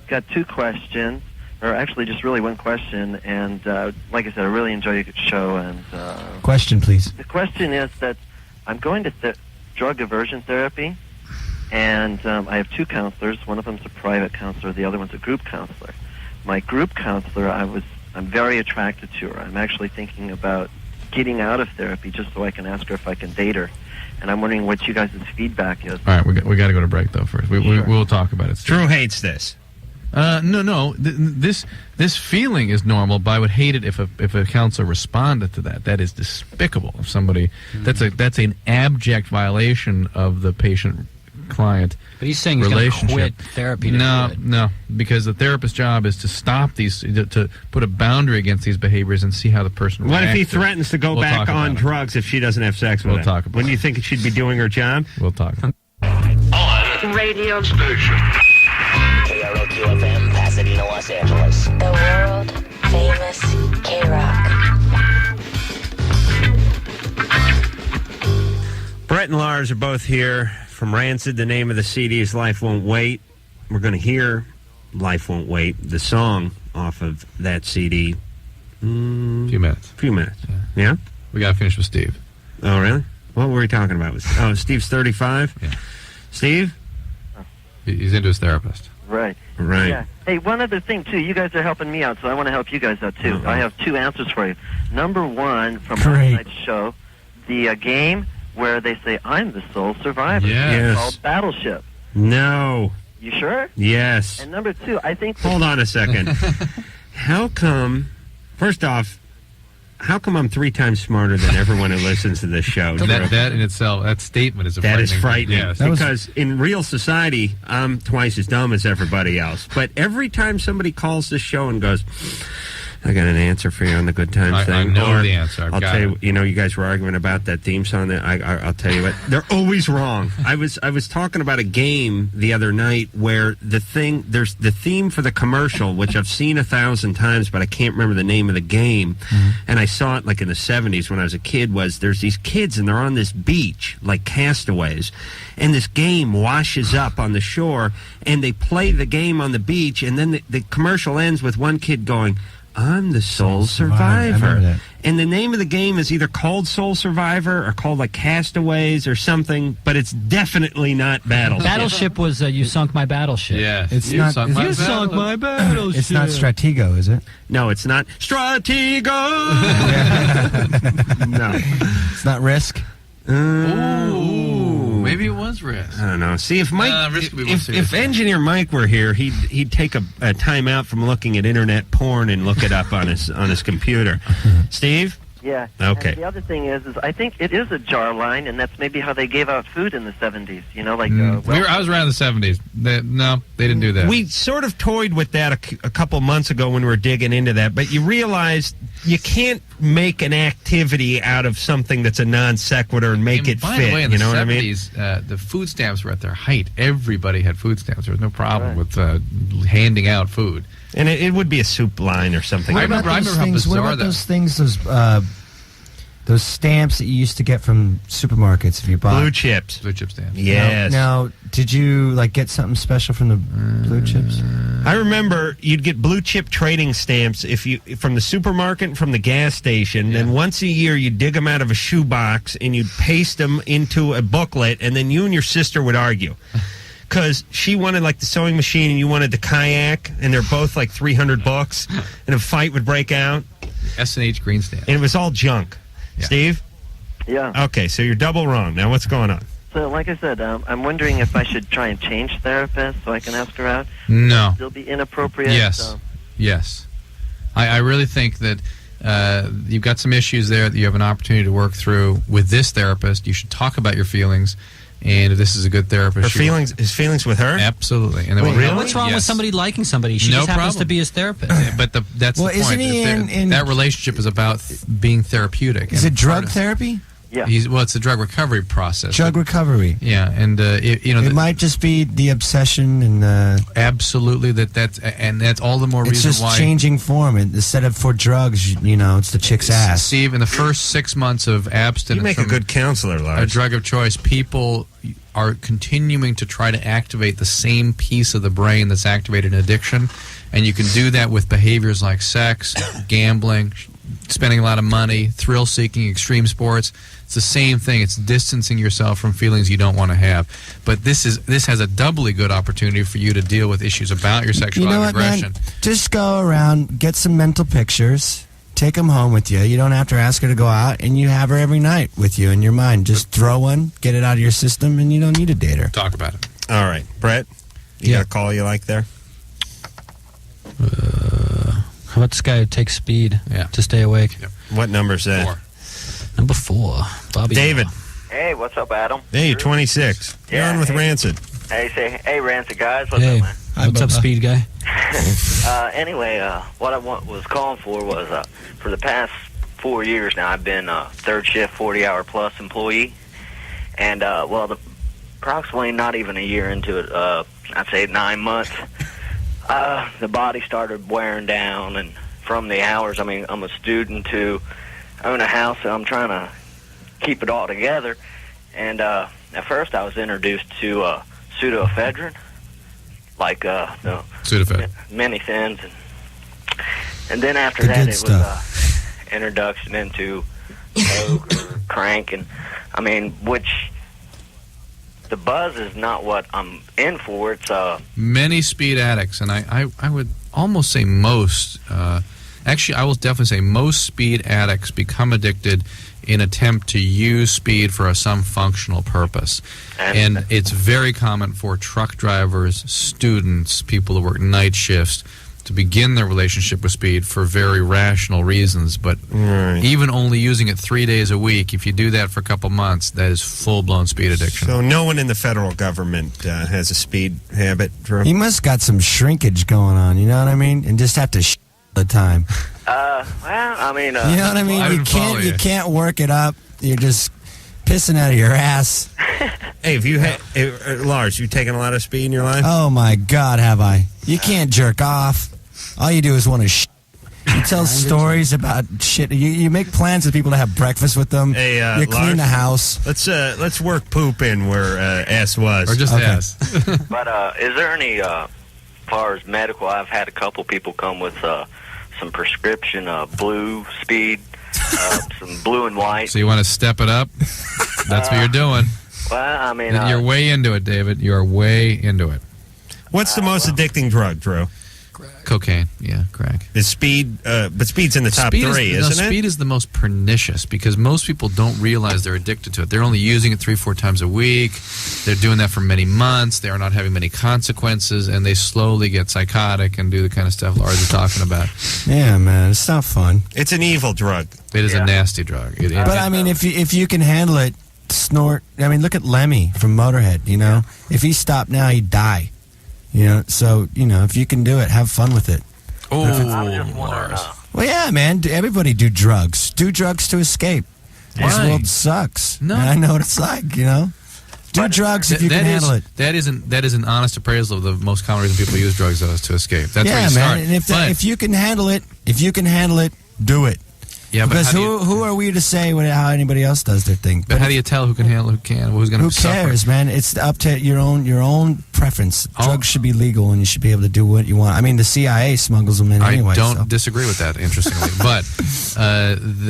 got 2 questions, or actually just really 1 question. And like I said, I really enjoy your show. And Question, please. the question is that I'm going to drug aversion therapy, and I have 2 counselors. One of them's a private counselor. The other one's a group counselor. My group counselor, I'm very attracted to her. I'm actually thinking about getting out of therapy just so I can ask her if I can date her. And I'm wondering what you guys' feedback is. All right, we got to go to break, though, first. We'll talk about it. Drew hates this. No. This feeling is normal, but I would hate it if a counselor responded to that. That is despicable. If somebody that's an abject violation of the patient-client But he's saying he's going to quit therapy. To do it. No, because the therapist's job is to stop these, to put a boundary against these behaviors and see how the person What if reacts he to it. threatens to go We'll back talk about on it. drugs if she doesn't have sex with We'll him? talk about Wouldn't you think she'd be doing her job? We'll talk. Radio station. KROQ-FM, Pasadena, Los Angeles. The world famous K-Rock. Brett and Lars are both here from Rancid. The name of the CD is Life Won't Wait. We're going to hear Life Won't Wait, the song off of that CD. Few minutes. Yeah? We got to finish with Steve. Oh, really? What were we talking about? Steve's 35? Yeah. Steve? He's into his therapist. Right. Right. Yeah. Hey, one other thing, too. You guys are helping me out, so I want to help you guys out, too. Uh-huh. I have 2 answers for you. Number 1, from Great. last night's show, the game where they say, I'm the sole survivor. Yes. It's called Battleship. No. You sure? Yes. And number 2, I think... Hold on a second. How come, first off, how come I'm 3 times smarter than everyone who listens to this show? That in itself, that statement is That is frightening. Yes. Because in real society, I'm twice as dumb as everybody else. But every time somebody calls this show and goes, I got an answer for you on the Good Times thing. I know or, the answer. I'll got tell you, it. you guys were arguing about that theme song. That I'll tell you what, they're always wrong. I was talking about a game the other night where there's the theme for the commercial, which I've seen 1,000 times, but I can't remember the name of the game. And I saw it like in the 70s when I was a kid. There's these kids and they're on this beach like castaways, and this game washes up on the shore, and they play the game on the beach, and then the commercial ends with one kid going, I'm the Soul Survivor. I remember that. And the name of the game is either called Soul Survivor or called like Castaways or something, but it's definitely not Battleship. Battleship was You Sunk My Battleship. Yeah. It's You not- sunk my You sunk battle- my battleship. It's not Stratego, is it? No, it's not. Stratego! No. It's not Risk. Ooh, maybe it was Risk. I don't know. See, if Mike, Risk would be more if serious. Engineer Mike were here, he'd take a time out from looking at internet porn and look it up on his computer. Steve? Yeah. Okay. And the other thing is I think it is a jar line, and that's maybe how they gave out food in the 70s. You know, like... I was around the 70s. No, they didn't do that. We sort of toyed with that a couple months ago when we were digging into that, but you realize you can't make an activity out of something that's a non sequitur and make it by fit. the way, in you the know what I mean? 70s, the food stamps were at their height. Everybody had food stamps. There was no problem with handing out food. And it would be a soup line or something. I remember how bizarre what about that. those things, those stamps that you used to get from supermarkets if you bought Blue chips. Blue chip stamps. Yes. Now, did you get something special from the blue chips? I remember you'd get blue chip trading stamps from the supermarket and from the gas station. Then once a year you'd dig them out of a shoebox and you'd paste them into a booklet, and then you and your sister would argue. Because she wanted the sewing machine and you wanted the kayak, and they're both $300, and a fight would break out. S&H green stamp. And it was all junk. Yeah. Steve? Yeah. Okay, so you're double wrong. Now what's going on? So, like I said, I'm wondering if I should try and change therapists so I can ask her out. No. Still be inappropriate. Yes. Yes. I really think that you've got some issues there that you have an opportunity to work through with this therapist. You should talk about your feelings, and if this is a good therapist. His feelings with her? Absolutely. And then What's wrong with somebody liking somebody? She just happens to be his therapist. But that's the point. Isn't he that relationship is about being therapeutic. Is it drug therapy? Yeah. It's a drug recovery process. Drug recovery. Yeah, and it might just be the obsession and absolutely that's all the more it's reason just why changing form. Instead of for drugs, it's the chick's ass. Steve, in the first 6 months of abstinence, You make a good counselor, Lars. A drug of choice, people are continuing to try to activate the same piece of the brain that's activated in addiction, and you can do that with behaviors like sex, gambling, spending a lot of money, thrill-seeking, extreme sports. It's the same thing. It's distancing yourself from feelings you don't want to have. But this has a doubly good opportunity for you to deal with issues about your sexuality and aggression. Man? Just go around, get some mental pictures, take them home with you. You don't have to ask her to go out, and you have her every night with you in your mind. Just throw one, get it out of your system, and you don't need to date her. Talk about it. All right. Brett, you got a call you like there? How about this guy who takes speed to stay awake? Yep. What number's that? 4. Number 4. Bobby. David. Hey, what's up, Adam? Hey, you're 26. You're on with Rancid. Hey, Rancid guys. What's Hey, up, man? what's up, speed guy? Anyway, what I was calling for was for the past 4 years now, I've been third shift, 40-hour plus employee, and approximately not even a year into it, I'd say 9 months. The body started wearing down, and from the hours, I mean, I'm a student to own a house, and I'm trying to keep it all together. And at first, I was introduced to pseudoephedrine, Sudafed, many-thins, and then after that, it was introduction into coke or crank, and I mean, which the buzz is not what I'm in for. It's many speed addicts, and I would almost say most. Actually, I will definitely say most speed addicts become addicted in attempt to use speed for some functional purpose. And it's very common for truck drivers, students, people who work night shifts to begin their relationship with speed for very rational reasons. But even only using it 3 days a week, if you do that for a couple months, that is full-blown speed addiction. So no one in the federal government has a speed habit, Drew? He must got some shrinkage going on, you know what I mean? And just have to all the time. well, I mean, you know what I mean? You can't work it up. You're just pissing out of your ass. Hey, have you Lars, you taken a lot of speed in your life? Oh my God, have I? You can't jerk off. All you do is want to You tell stories about shit. You make plans with people to have breakfast with them. Hey, you clean Lars, the house. Let's work poop in where ass was. Or just ass. But is there any, as far as medical, I've had a couple people come with some prescription blue speed, some blue and white. So you want to step it up? That's what you're doing. Well, I mean... you're way into it, David. You are way into it. What's the most addicting drug, Drew? Cocaine, yeah, crack. Is speed, but speed's in the top three, isn't it? Speed is the most pernicious because most people don't realize they're addicted to it. They're only using it 3-4 times a week. They're doing that for many months. They are not having many consequences, and they slowly get psychotic and do the kind of stuff Lars is talking about. Yeah, man, it's not fun. It's an evil drug. It is a nasty drug. But I mean, if you can handle it, snort. I mean, look at Lemmy from Motorhead. You know, if he stopped now, he'd die. You know, so, you know, if you can do it, have fun with it. Oh, I was just wondering, Well, yeah, man. Everybody do drugs. Do drugs to escape. This Why? world sucks. No. And I know what it's like, you know? Do drugs if you can handle it. That is an honest appraisal of the most common reason people use drugs, though, is to escape. That's where Yeah, you start. man. And if you can handle it, do it. Yeah, but because how do you- who are we to say how anybody else does their thing? But how do you tell who can handle, who can't, who's going to Who cares, man? It's up to your own preference. Drugs should be legal, and you should be able to do what you want. I mean, the CIA smuggles them in anyway. I don't so. disagree with that, interestingly. But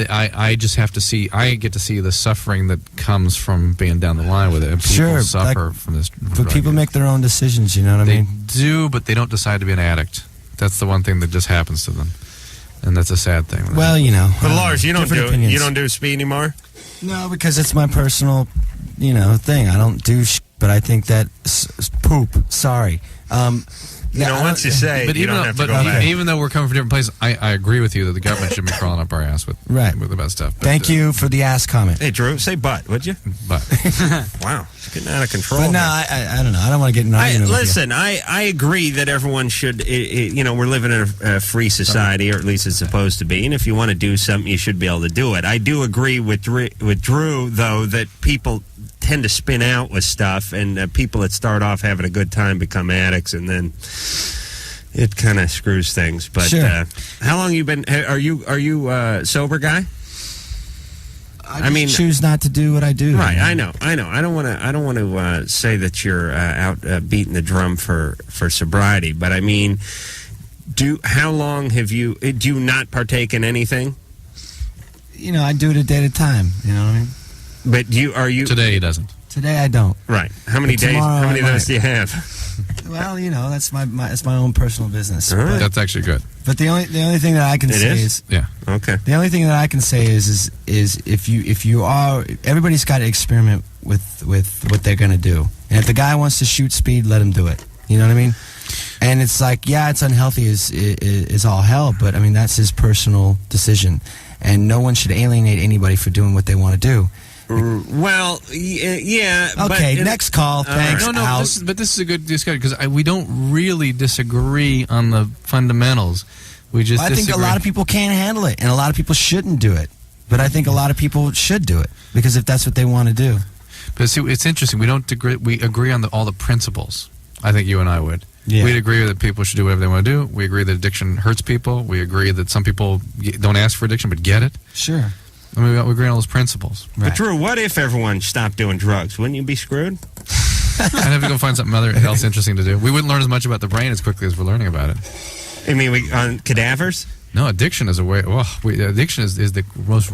I just have to see, I get to see the suffering that comes from being down the line with it. And people Sure, suffer like, from this. But people make their own decisions, you know what I They mean? do, but they don't decide to be an addict. That's the one thing that just happens to them. And that's a sad thing. Well, you know. But Lars, you don't different do opinions. you don't do speed anymore? No, because it's my personal, thing. I don't do but I think that poop. Sorry. Once you say, but you even don't though, have to go back. even though we're coming from different places, I agree with you that the government should be crawling up our ass with about stuff. But, Thank you for the ass comment. Hey, Drew, say butt, would you? Butt. Wow, it's getting out of control. But no, here. I don't know. I don't want to get in an argument with you. Listen, I agree that everyone should, we're living in a free society, or at least it's supposed to be, and if you want to do something, you should be able to do it. I do agree with Drew, though, that people tend to spin out with stuff, and people that start off having a good time become addicts, and then it kind of screws things. But Sure. how long you been? Are you a sober guy? I mean, choose not to do what I do. Right, I know. I don't want to say that you're out beating the drum for sobriety, but I mean, how long have you? Do you not partake in anything? I do it a day at a time. You know what I mean? But are you today? He doesn't. Today I don't. Right. How many But days? tomorrow How many I of those might. do you have? Well, that's my own personal business. But, That's actually good. but the only thing that I can It say is? is Yeah. Okay. the only thing that I can say is if you are, everybody's got to experiment with what they're gonna do. And if the guy wants to shoot speed, let him do it. You know what I mean? And it's like, yeah, it's unhealthy is all hell, but I mean that's his personal decision, and no one should alienate anybody for doing what they want to do. Well, yeah. Okay, but next call. Thanks. No, out. this is a good discussion because we don't really disagree on the fundamentals. We just I think a lot of people can't handle it, and a lot of people shouldn't do it. But I think a lot of people should do it because if that's what they want to do. But see, it's interesting. We don't agree. We agree on all the principles. I think you and I would. Yeah. We'd agree that people should do whatever they want to do. We agree that addiction hurts people. We agree that some people don't ask for addiction but get it. Sure. I mean, we agree on all those principles. But Drew, what if everyone stopped doing drugs? Wouldn't you be screwed? I'd have to go find something else interesting to do. We wouldn't learn as much about the brain as quickly as we're learning about it. I mean, on cadavers? No, addiction is a way. Well, addiction is the most.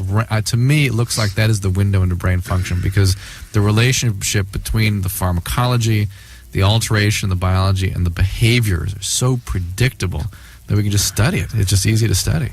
To me, it looks like that is the window into brain function because the relationship between the pharmacology, the alteration, the biology, and the behaviors are so predictable that we can just study it. It's just easy to study.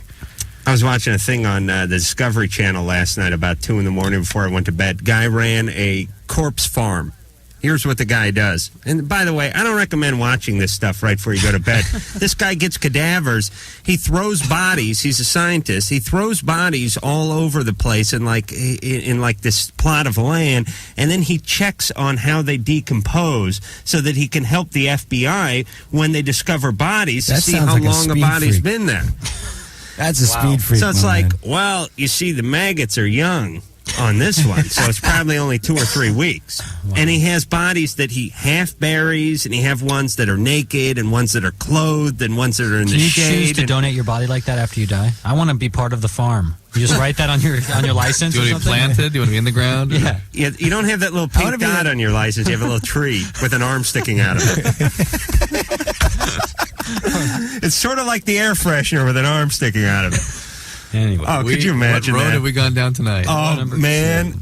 I was watching a thing on the Discovery Channel last night about 2 in the morning before I went to bed. Guy ran a corpse farm. Here's what the guy does. And by the way, I don't recommend watching this stuff right before you go to bed. This guy gets cadavers. He throws bodies. He's a scientist. He throws bodies all over the place in like this plot of land, and then he checks on how they decompose so that he can help the FBI when they discover bodies to That see sounds how like a long a speed body's freak. been there. That's a speed freak. So it's my like, man. well, you see, the maggots are young on this one, so it's probably only 2 or 3 weeks. And he has bodies that he half buries, and he have ones that are naked, and ones that are clothed, and ones that are in Can the you shade. choose to donate your body like that after you die? I want to be part of the farm. You just write that on your license. Do you or want to be something? planted? Do you want to be in the ground? Yeah. You don't have that little pink dot on your license. You have a little tree with an arm sticking out of it. It's sort of like the air freshener with an arm sticking out of it. Anyway. Oh, could you imagine What road that? have we gone down tonight? Oh, man.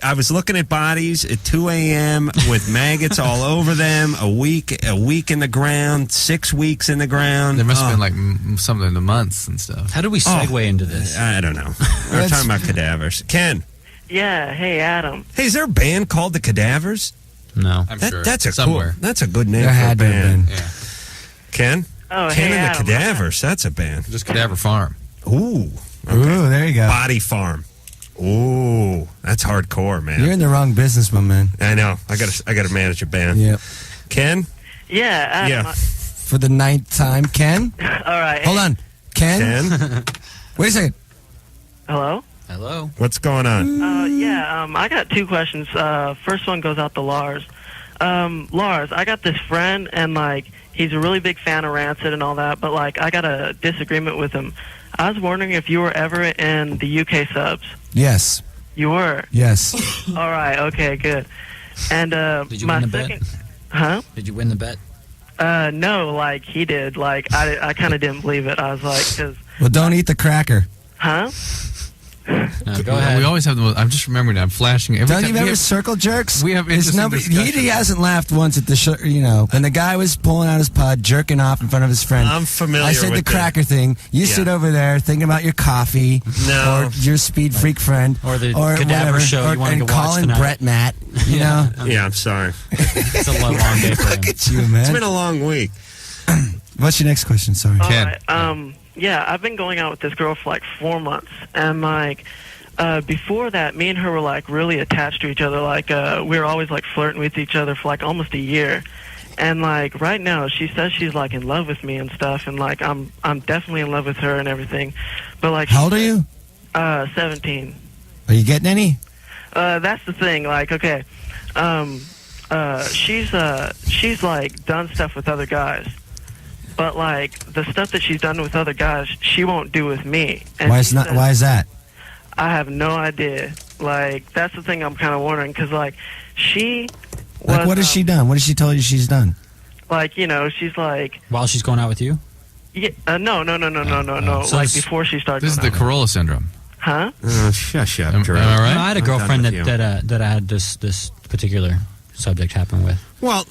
I was looking at bodies at 2 a.m. with maggots all over them, a week in the ground, 6 weeks in the ground. There must have been like something in the months and stuff. How do we segue into this? I don't know. We're talking about cadavers. Ken. Yeah, hey, Adam. Hey, is there a band called the Cadavers? No. I'm sure. That's a somewhere. That's a good name There for a had to have band. been. Yeah. Ken? Oh, Ken hey, and the Adam. Cadavers. That's a band. Just Cadaver Farm. Ooh. Okay. Ooh, there you go. Body Farm. Ooh, that's hardcore, man. You're in the wrong business, my man. I know. I gotta manage a band. Yep. Ken? Yeah, Adam. Yeah. For the 9th time, Ken. All right. Hold on. Ken? Wait a second. Hello? Hello. What's going on? I got two questions. First one goes out to Lars. Lars, I got this friend, and, like, he's a really big fan of Rancid and all that, but, like, I got a disagreement with him. I was wondering if you were ever in the UK subs. Yes. You were? Yes. All right, okay, good. And Did you my win the second... bet? Huh? Did you win the bet? No, like, he did. Like, I kind of didn't believe it. I was like, because... Well, don't eat the cracker. Huh? Go ahead. We always have the most. I'm just remembering. I'm flashing. Every Don't time you we remember have- Circle Jerks? We have His interesting number. discussions. He hasn't laughed once at the show, when the guy was pulling out his pod, jerking off in front of his friend. I'm familiar I said with the cracker thing. You Yeah. sit over there thinking about your coffee, No. or your speed freak friend, Or the or cadaver whatever, show you wanted and to watch calling tonight. Brett Matt. You know, Yeah, I'm sorry. It's a long day for him. look at you, man. It's been a long week. What's your next question? Sorry, All Ken. right. Yeah, I've been going out with this girl for like 4 months, and like before that, me and her were like really attached to each other. Like we were always like flirting with each other for like almost a year. And like right now, she says she's like in love with me and stuff, and like I'm definitely in love with her and everything. But like, how old are you? 17. Are you getting any? That's the thing. Like, okay, she's like done stuff with other guys. But like the stuff that she's done with other guys, she won't do with me. And Why she is not? says- Why is that? I have no idea. Like that's the thing I'm kind of wondering, because like she was, Like, what has she done? What has she told you she's done? like, she's like, While she's going out with you? yeah, no. So Like this- before she started. This is the going out. Corolla syndrome. Huh? Shush up, Am Drew. I right? No, I had a I'm girlfriend done with that I had this particular subject happen with. Well,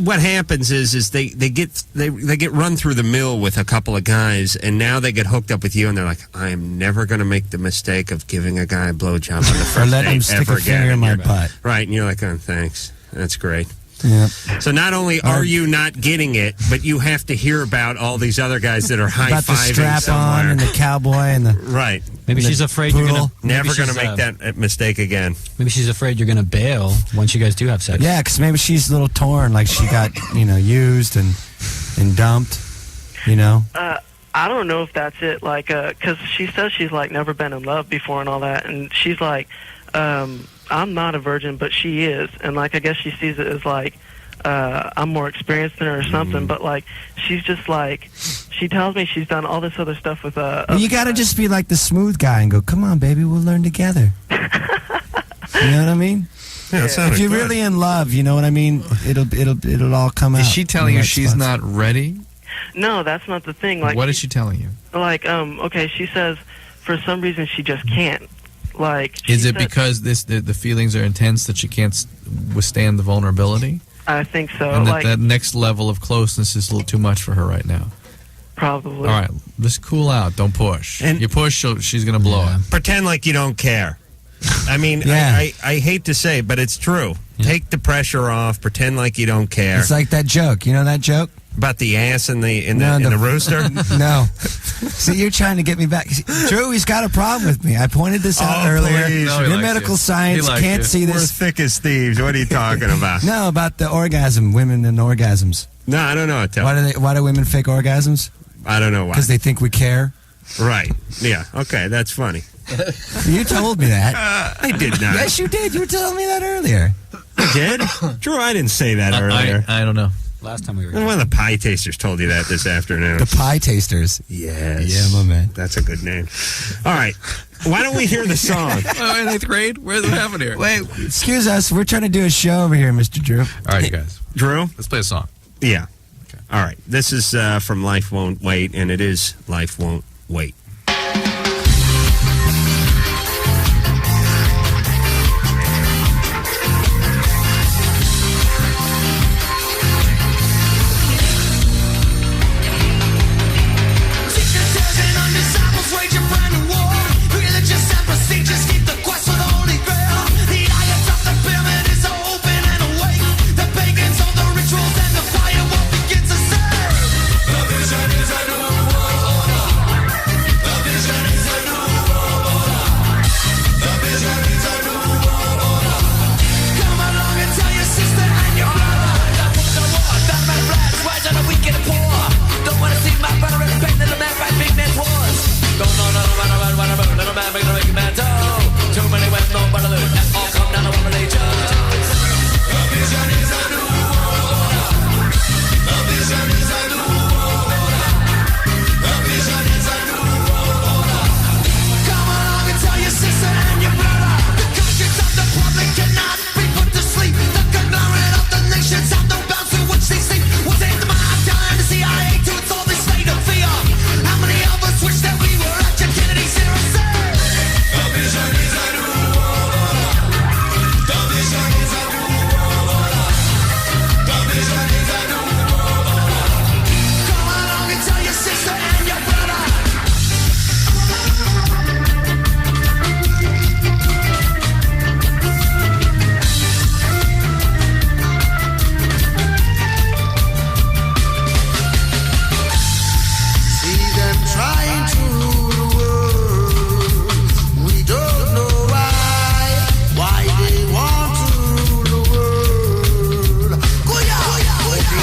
what happens is they get run through the mill with a couple of guys, and now they get hooked up with you, and they're like, I am never going to make the mistake of giving a guy a blowjob on the Or first let him date stick ever a finger again. in my And you're- butt. Right, and you're like, oh, thanks. That's great. Yeah. So not only are you not getting it, but you have to hear about all these other guys that are About the high-fiving strap on somewhere. and the cowboy and the. Right. Maybe The she's afraid you're poodle. gonna Never maybe going to she's, make that mistake again. Maybe she's afraid you're gonna bail once you guys do have sex. Yeah, because maybe she's a little torn, like she got used and dumped. I don't know if that's it. Like, because she says she's like never been in love before and all that, and she's like, I'm not a virgin, but she is, and like I guess she sees it as like I'm more experienced than her or something. But like she's just like, she tells me she's done all this other stuff with Well, you got to just be like the smooth guy and go, "Come on, baby, we'll learn together." You know what I mean? Yeah, it sounded If you're good. really in love, you know what I mean. It'll all come out. Is she telling in you the right she's spots. not ready? No, that's not the thing. Like, What is she telling you? like, okay, she says for some reason she just can't. Like, she Is it says- because the feelings are intense that she can't withstand the vulnerability? I think so. And that, Like, that next level of closeness is a little too much for her right now. probably. All right, just cool out. Don't push. And- you push, she's going to blow it. Pretend like you don't care. I mean, Yeah. I hate to say it, but it's true. Take the pressure off. Pretend like you don't care. It's like that joke. You know that joke? About the ass in the No, in the rooster. No. See, you're trying to get me back. See, Drew, he's got a problem with me. I pointed this out earlier. please. No, he Your likes medical you. science He likes can't you. see We're this. thick as thieves. What are you talking about? No, about the orgasm, women and orgasms. No, I don't know. Why do women fake orgasms? I don't know why. Because they think we care. Right. Yeah. Okay. That's funny. You told me that. I did not. Yes, you did. You were telling me that earlier. I did? Drew, I didn't say that earlier. I don't know. Last time we were One of the pie tasters told you that this afternoon. The pie tasters. Yes. Yeah, my man. That's a good name. All right. Why don't we hear the song? Oh, in 8th grade? What happened here? Wait, excuse us. We're trying to do a show over here, Mr. Drew. All right, you guys. Drew? Let's play a song. Yeah. Okay. All right. This is from Life Won't Wait, and it is Life Won't Wait. Too many with nobody lose. They all come down to one religion. A vision is a new world order. A vision is a new world order. A vision is a new world order. Come along and tell your sister and your brother. The conscience of the public cannot be put to sleep. The conglomerate of the nations have no bounds to which they sleep. We'll take them out time to CIA to its all this state of fear. How many of us wish that we were at your Kennedy zero say? A vision is a new world order. The vision is a new world order. The vision is a new world order. Come along and tell your sister and your brother. See them trying to rule the world. We don't know why they want to rule the world.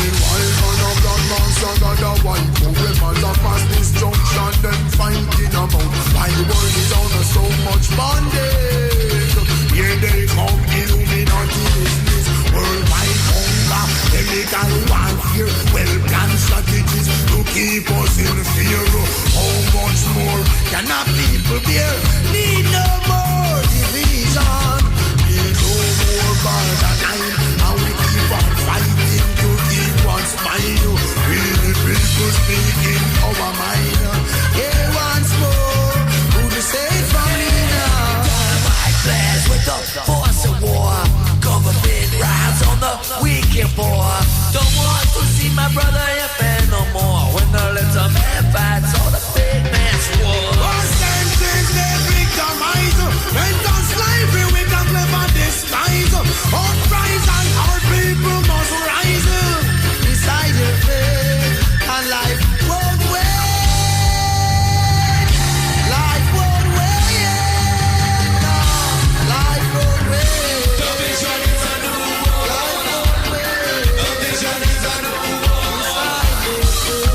Meanwhile, none of that man's under the white coat. Rebels are past this junction, them fighting about why the world is under so much bondage. Here they come, Illuminati business, worldwide hunger, chemical warfare, well-planned strategies to keep us in fear. How much more can our people bear? Need no more division, need no more borderline, and we keep on fighting to keep one smile. We the people speaking our mind. Yeah, once more, who to say from me now? Dynamite blast with the force of war. Government rides on the weekend boy. Don't want to see my brother if and no more. When the little man fights all the big man's war. Our senses they victimize. Mental slavery we can never disguise. Our prize and our people must rise. Beside your faith and life won't wait. Life won't wait. No, life won't wait. The vision is a new world. Life won't wait. The vision is a new world.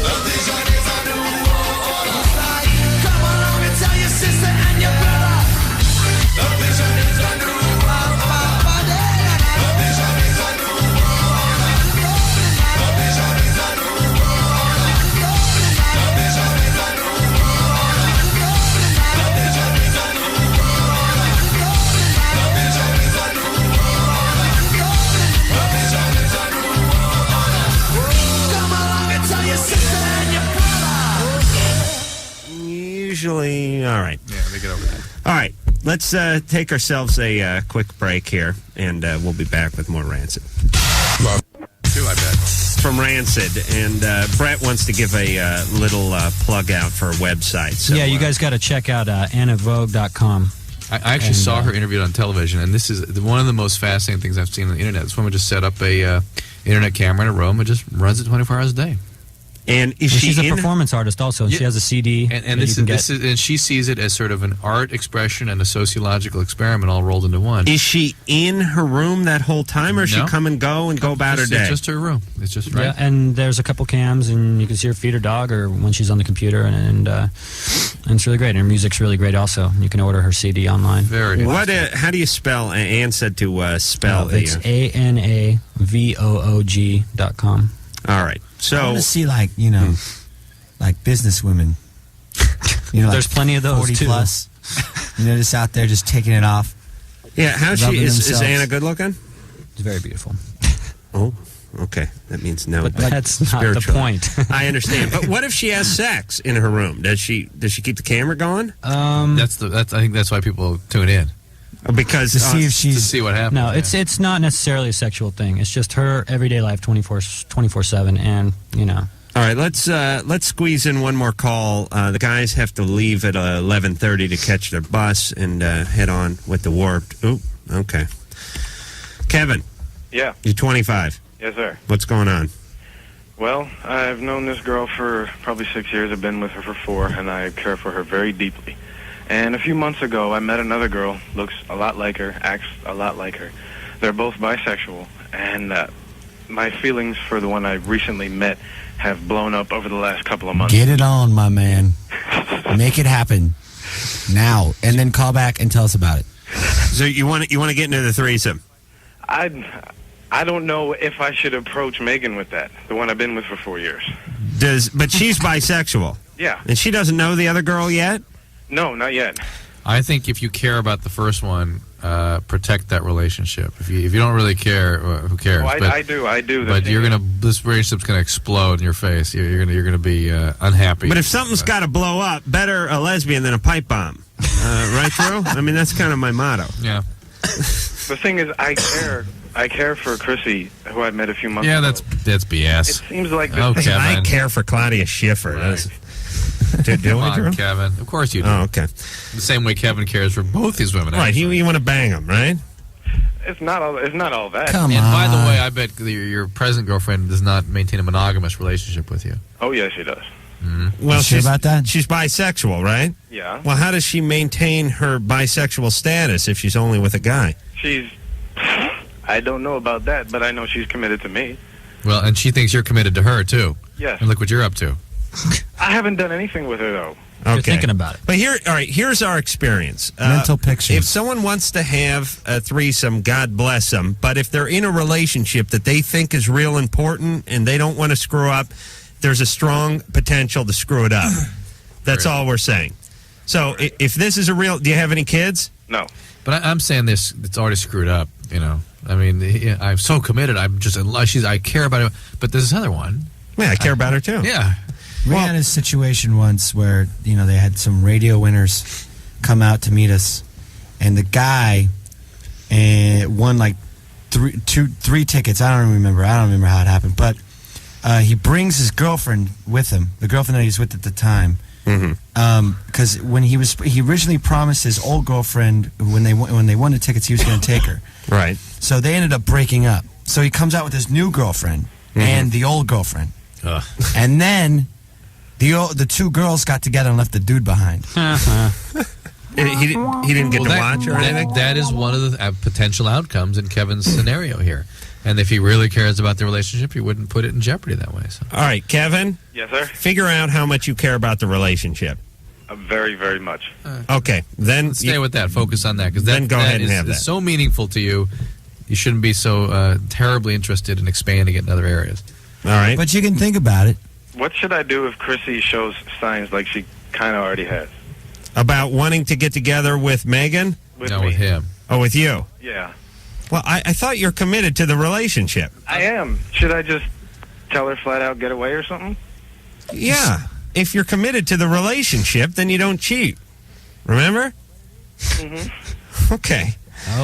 The vision is a new world. Come along and tell your sister and your brother. The vision is a new world. The vision is a new world. The vision is a new world. The vision is a new world. The vision is a new world. The vision is a new world. The vision is a new world. Come along and tell your sister and your brother. Usually, all right. Yeah, they get over that. All right, let's take ourselves a quick break here, and we'll be back with more Rancid. Too, I bet. From Rancid, and Brett wants to give a little plug out for a website. So, yeah, you guys got to check out AnnaVogue.com. I actually saw her interviewed on television, and this is one of the most fascinating things I've seen on the internet. This woman just set up a internet camera in a room and just runs it 24 hours a day. And she's a performance artist also, and she has a CD. And she sees it as sort of an art expression and a sociological experiment all rolled into one. Is she in her room that whole time, or does she come and go about her day? It's just her room. It's just right. Yeah, and there's a couple cams, and you can see her feed her dog, or when she's on the computer, and it's really great. And her music's really great also. You can order her CD online. Very good. How do you spell? Ann said to spell it's ANAVOOG.com. All right. So I want to see like business women. There's plenty of those 40 too. plus. Just out there just taking it off. Yeah, how's she? rubbing Is themselves. Anna good looking? It's very beautiful. Oh, okay. That means no. But that's not the spiritual. point. I understand. But what if she has sex in her room? Does she keep the camera going? I think that's why people tune in. Because to see if she's to see what happens. No, it's not necessarily a sexual thing. It's just her everyday life 24/7, and All right, let's squeeze in one more call. The guys have to leave at 11:30 to catch their bus and head on with the Warped. Ooh, okay. Kevin. Yeah. You're 25. Yes, sir. What's going on? Well, I've known this girl for probably 6 years. I've been with her for 4, and I care for her very deeply. And a few months ago, I met another girl, looks a lot like her, acts a lot like her. They're both bisexual, and my feelings for the one I recently met have blown up over the last couple of months. Get it on, my man. Make it happen now, and then call back and tell us about it. So you want to get into the threesome? I don't know if I should approach Megan with that, the one I've been with for 4 years. But she's bisexual. Yeah. And she doesn't know the other girl yet? No, not yet. I think if you care about the first one, protect that relationship. If you don't really care, who cares? Oh, I do. But this relationship's gonna explode in your face. You're gonna be unhappy. But if something's got to blow up, better a lesbian than a pipe bomb. Right, Drew? I mean, that's kind of my motto. Yeah. The thing is, I care for Chrissy, who I met a few months ago. Yeah, that's BS. It seems like this Kevin. I care for Claudia Schiffer. Right. Do Come we, on, Drew? Kevin. Of course you do. Oh, okay. The same way Kevin cares for both these women. Right, you want to bang them, right? It's not all that. And by the way, I bet your present girlfriend does not maintain a monogamous relationship with you. Oh, yeah, she does. Well, Is she about that? She's bisexual, right? Yeah. Well, how does she maintain her bisexual status if she's only with a guy? I don't know about that, but I know she's committed to me. Well, and she thinks you're committed to her, too. Yes. And look what you're up to. I haven't done anything with her, though. Okay. You're thinking about it. But here's our experience. Mental pictures. If someone wants to have a threesome, God bless them. But if they're in a relationship that they think is real important and they don't want to screw up, there's a strong potential to screw it up. That's all we're saying. So if this is a real... Do you have any kids? No. But I'm saying this, it's already screwed up, you know. I mean, I'm so committed. I'm just in love. I care about her. But there's this other one. Yeah, I care about her, too. Yeah. We had a situation once where, they had some radio winners come out to meet us, and the guy won like three tickets. I don't remember how it happened, but he brings his girlfriend with him, the girlfriend that he was with at the time. Because when he originally promised his old girlfriend when they won the tickets, he was going to take her. Right. So they ended up breaking up. So he comes out with his new girlfriend and the old girlfriend, and then the two girls got together and left the dude behind. He didn't get to watch or anything? That is one of the potential outcomes in Kevin's scenario here. And if he really cares about the relationship, he wouldn't put it in jeopardy that way. So. All right, Kevin? Yes, sir? Figure out how much you care about the relationship. Very, very much. Okay, then... Stay with that. Focus on that. Because then go ahead and have that. It's so meaningful to you, you shouldn't be so terribly interested in expanding it in other areas. All right. But you can think about it. What should I do if Chrissy shows signs like she kind of already has? About wanting to get together with Megan? With him. Oh, with you? Yeah. Well, I thought you're committed to the relationship. I am. Should I just tell her flat out, get away or something? Yeah. If you're committed to the relationship, then you don't cheat. Remember? Mm-hmm. Okay.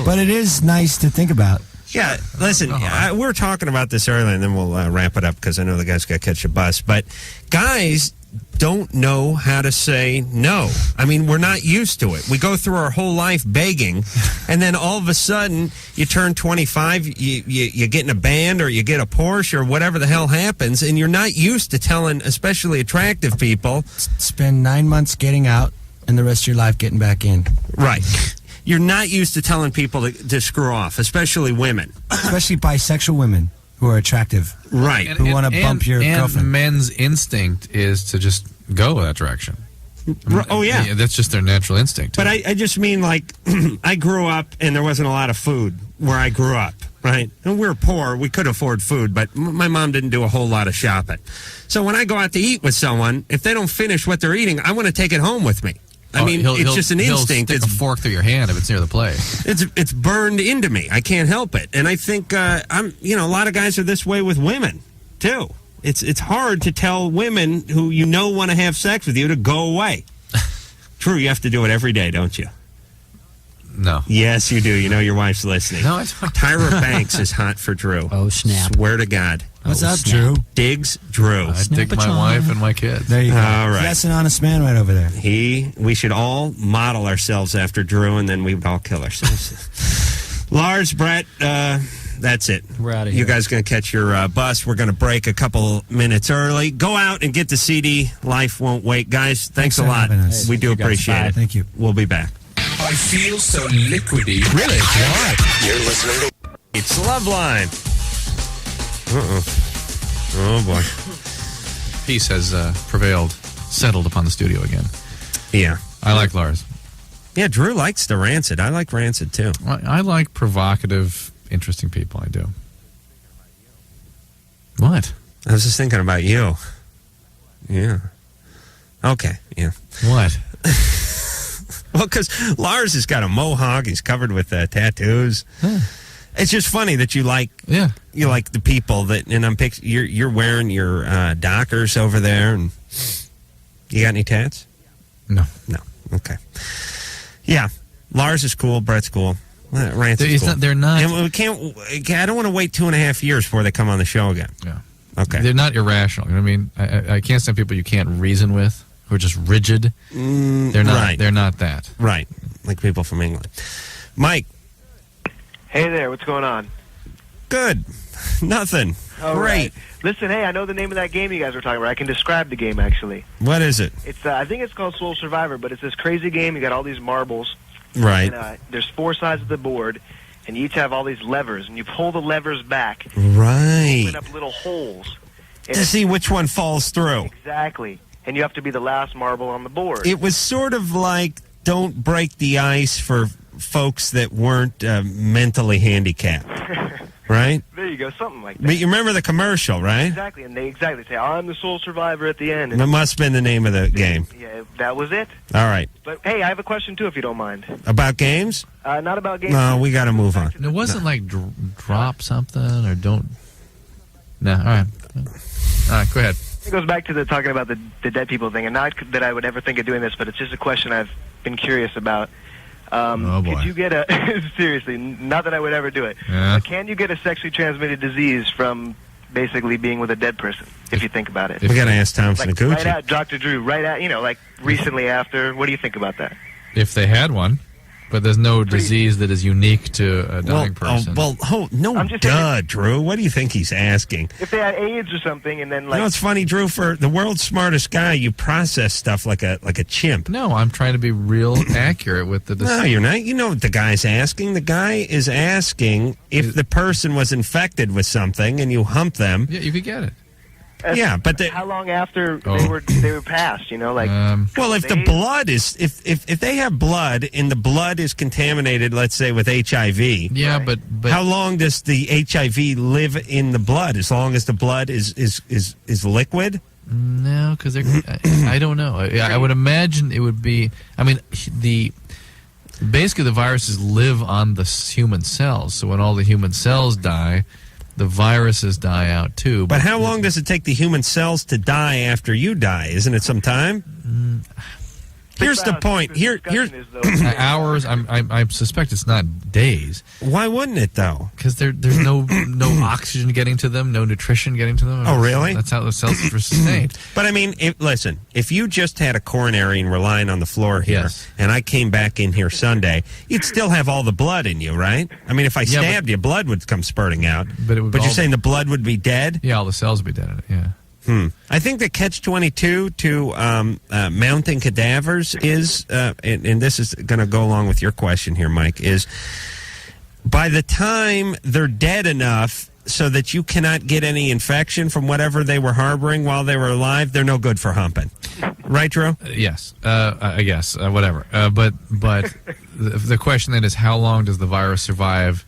But it is nice to think about. Yeah, listen, we were talking about this earlier, and then we'll wrap it up because I know the guys got to catch a bus. But guys don't know how to say no. I mean, we're not used to it. We go through our whole life begging, and then all of a sudden, you turn 25, you get in a band or you get a Porsche or whatever the hell happens, and you're not used to telling, especially attractive people. Spend 9 months getting out and the rest of your life getting back in. Right. You're not used to telling people to screw off, especially women. Especially bisexual women who are attractive. Right. Who want to bump your girlfriend. And men's instinct is to just go that direction. Oh, yeah. That's just their natural instinct. But I just mean, like, I grew up and there wasn't a lot of food where I grew up, right? And we were poor. We could afford food, but my mom didn't do a whole lot of shopping. So when I go out to eat with someone, if they don't finish what they're eating, I want to take it home with me. I mean, it's just an instinct. He'll stick a fork through your hand if it's near the plate. It's burned into me. I can't help it. And I think a lot of guys are this way with women too. It's hard to tell women who want to have sex with you to go away. True, you have to do it every day, don't you? No. Yes, you do. You know your wife's listening. No, it's not. Tyra Banks is hot for Drew. Oh, snap. Swear to God. What's up, Drew? Diggs Drew. I dig my wife and my kids. There you go. All right. That's an honest man right over there. We should all model ourselves after Drew, and then we would all kill ourselves. Lars, Brett, that's it. We're out of here. You guys going to catch your bus. We're going to break a couple minutes early. Go out and get the CD. Life Won't Wait. Guys, thanks a for lot. having us. We do appreciate it. Thank you. We'll be back. I feel so liquidy. Really? Why? You're listening to... It's Loveline. Oh, boy. Peace has prevailed, settled upon the studio again. Yeah. I like Lars. Yeah, Drew likes the Rancid. I like Rancid, too. I like provocative, interesting people. I do. What? I was just thinking about you. Yeah. Okay, yeah. What? Well, because Lars has got a mohawk. He's covered with tattoos. Huh. It's just funny that you like the people that, and I'm you're wearing your Dockers over there, and you got any tats? No. Okay. Yeah, Lars is cool. Brett's cool. Rancid's cool. They're not. And we can't. I don't want to wait 2.5 years before they come on the show again. Yeah. Okay. They're not irrational. You know what I mean? I can't stand people you can't reason with who are just rigid. They're not. Right. They're not that. Right. Like people from England. Mike. Hey there, what's going on? Good. Nothing. All Great. right. Listen, hey, I know the name of that game you guys were talking about. I can describe the game, actually. What is it? It's I think it's called Soul Survivor, but it's this crazy game. You got all these marbles. Right. And, there's 4 sides of the board, and you each have all these levers, and you pull the levers back. Right. Open up little holes. To see which one falls through. Exactly. And you have to be the last marble on the board. It was sort of like don't break the ice for folks that weren't mentally handicapped. Right? There you go, something like that. But you remember the commercial, right? Exactly, and they say, I'm the Soul Survivor at the end. That must have been the name of the game. Yeah, that was it. All right. But, hey, I have a question, too, if you don't mind. About games? Not about games. No, we got to move on. It wasn't like drop something or don't. No, all right. All right, go ahead. It goes back to talking about the dead people thing, and not that I would ever think of doing this, but it's just a question I've been curious about. Oh, boy. Could you get seriously, not that I would ever do it, Yeah. but can you get a sexually transmitted disease from basically being with a dead person, if you think about it? We got to ask Thompson like, and right Gucci. at Dr. Drew, like recently after. What do you think about that? If they had one, but there's no disease that is unique to a dying person. Drew. What do you think he's asking? If they had AIDS or something, and then You know, it's funny, Drew. For the world's smartest guy, you process stuff like a chimp. No, I'm trying to be real accurate with the disease. No, you're not. You know what the guy's asking? The guy is asking if the person was infected with something and you hump them. Yeah, you could get it. Yeah, but how long after they were passed? You know, like well, if the blood is if they have blood and the blood is contaminated, let's say with HIV. Yeah, but how long does the HIV live in the blood? As long as the blood is liquid? No, because I don't know. I would imagine it would be. I mean, basically the viruses live on the human cells. So when all the human cells die, the viruses die out too. But how long does it take the human cells to die after you die? Isn't it some time? Here's the point. Here's hours. I suspect it's not days. Why wouldn't it though? Because there's no oxygen getting to them, no nutrition getting to them. Oh, really? That's how the cells are sustained. But I mean, listen. If you just had a coronary and were lying on the floor here, and I came back in here Sunday, you'd still have all the blood in you, right? I mean, if I stabbed you, blood would come spurting out. But you're saying the blood would be dead? Yeah, all the cells would be dead in it. Yeah. I think the catch-22 to mounting cadavers is, and this is going to go along with your question here, Mike, is by the time they're dead enough so that you cannot get any infection from whatever they were harboring while they were alive, they're no good for humping. Right, Drew? Yes, I guess, whatever. But the question then is, how long does the virus survive?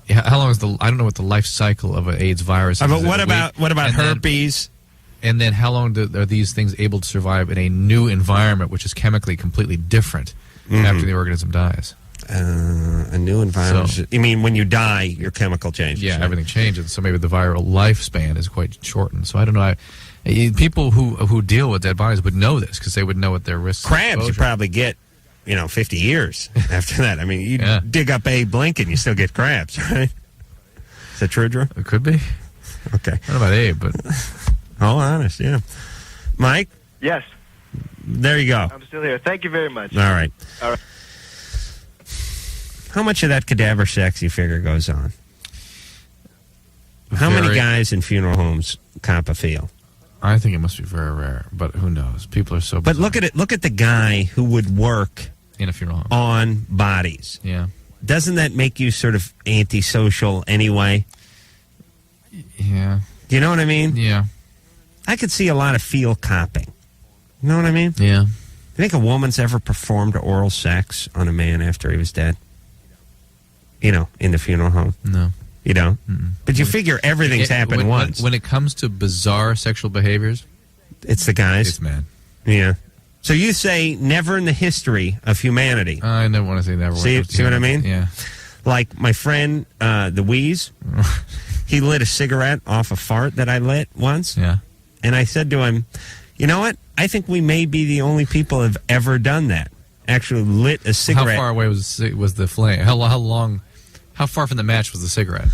How long is I don't know what the life cycle of an AIDS virus is. But what about herpes? And then how long are these things able to survive in a new environment, which is chemically completely different after the organism dies? A new environment. You mean when you die, your chemical changes? Yeah, everything changes. So maybe the viral lifespan is quite shortened. So I don't know. People who deal with dead bodies would know this because they would know what their risks. Crabs, you probably get 50 years after that. I mean, you dig up Abe Lincoln, you still get crabs, right? Is that true, Drew? It could be. Okay. Not about Abe, but all honest, yeah. Mike? Yes. There you go. I'm still here. Thank you very much. All right. All right. How much of that cadaver sex you figure goes on? How many guys in funeral homes cop a feel? I think it must be very rare, but who knows? People are so bizarre. But look at it. Look at the guy who would work in a funeral home on bodies. Yeah. Doesn't that make you sort of antisocial anyway? Yeah. Do you know what I mean? Yeah. I could see a lot of feel copping. You know what I mean? Yeah. You think a woman's ever performed oral sex on a man after he was dead? You know, in the funeral home? No. You don't? But you figure everything's happened once. When it comes to bizarre sexual behaviors, it's the guys? It's men. Yeah. So you say never in the history of humanity. I never want to say never. See what I mean? Yeah. Like my friend, the Wheeze, he lit a cigarette off a fart that I lit once. Yeah. And I said to him, you know what? I think we may be the only people who have ever done that. Actually lit a cigarette. How far away was the flame? How long? How far from the match was the cigarette?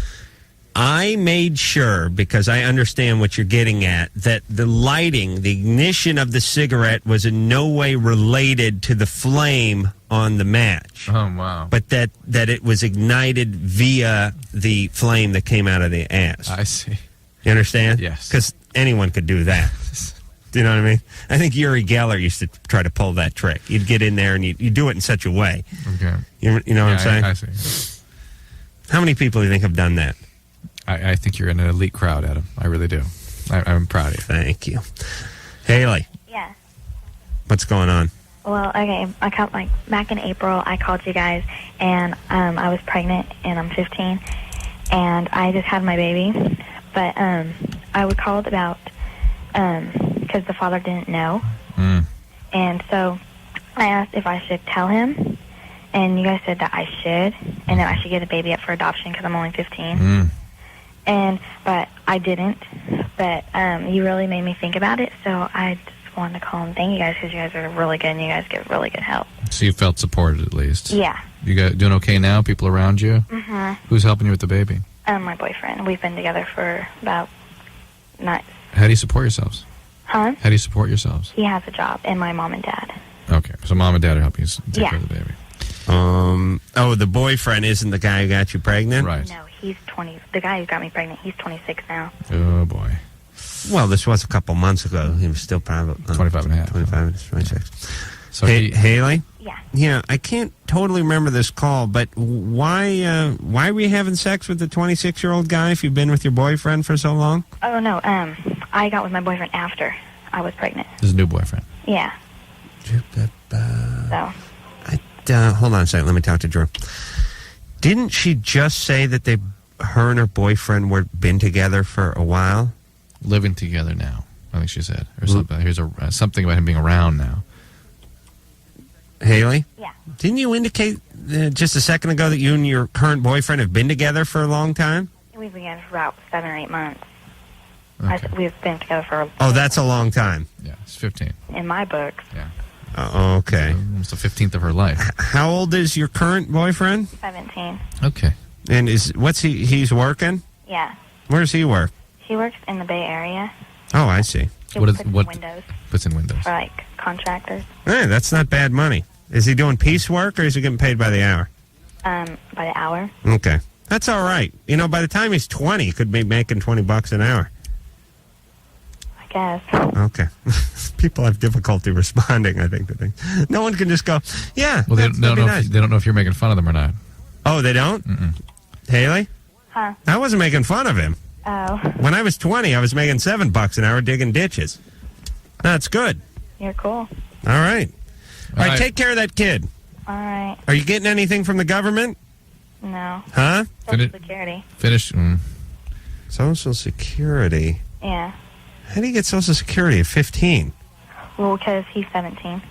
I made sure, because I understand what you're getting at, that the lighting, the ignition of the cigarette was in no way related to the flame on the match. Oh, wow. But that it was ignited via the flame that came out of the ass. I see. You understand? Yes. Because anyone could do that. Do you know what I mean? I think Uri Geller used to try to pull that trick. You'd get in there and you do it in such a way. Okay. You know what I'm saying? I see. How many people do you think have done that? I think you're in an elite crowd, Adam. I really do. I'm proud of you. Thank you. Haley. Yeah. What's going on? Well, okay, I called, back in April, I called you guys, and I was pregnant, and I'm 15, and I just had my baby, but I was called about, because the father didn't know, and so I asked if I should tell him, and you guys said that I should, and that I should get a baby up for adoption because I'm only 15. But I didn't. But you really made me think about it, so I just wanted to call and thank you guys because you guys are really good and you guys give really good help. So you felt supported at least. Yeah. You guys doing okay now? People around you? Mm-hmm. Who's helping you with the baby? My boyfriend. We've been together for about not. How do you support yourselves? Huh? How do you support yourselves? He has a job, and my mom and dad. Okay, so mom and dad are helping you take Yeah. care of the baby. The boyfriend isn't the guy who got you pregnant? Right. No, he's 20. The guy who got me pregnant, he's 26 now. Oh, boy. Well, this was a couple months ago. He was still probably 25 and a half. 25 and 26. So Haley? Yeah. Yeah, I can't totally remember this call, but why were you having sex with the 26-year-old guy if you've been with your boyfriend for so long? Oh, no, I got with my boyfriend after I was pregnant. This is a new boyfriend. Yeah. So. Hold on a second. Let me talk to Drew. Didn't she just say that her and her boyfriend were been together for a while? Living together now, I think she said. Or something. Here's something about him being around now. Haley? Yeah. Didn't you indicate just a second ago that you and your current boyfriend have been together for a long time? We've been together for about 7 or 8 months. Okay. We've been together for, Oh, that's a long time. Yeah, it's 15. in my books, Yeah. Okay. Almost the 15th of her life. How old is your current boyfriend? 17. Okay. And he's working? Yeah. Where does he work? He works in the Bay Area. Oh, I see. He puts in windows Puts in windows. for, contractors. Hey, that's not bad money. Is he doing piecework or is he getting paid by the hour? By the hour. Okay. That's all right. You know, by the time he's 20, he could be making $20 an hour. I guess. Okay. People have difficulty responding, I think, to things. No one can just go, yeah, Well, they that'd don't be know. nice. They don't know if you're making fun of them or not. Oh, they don't? Mm-mm. Haley? Huh? I wasn't making fun of him. Oh. When I was 20, I was making $7 an hour digging ditches. That's good. You're cool. All right. All right, take care of that kid. All right. Are you getting anything from the government? No. Huh? Social Security. Finish. Social Security. Yeah. How do you get Social Security at 15? Well, because he's 17.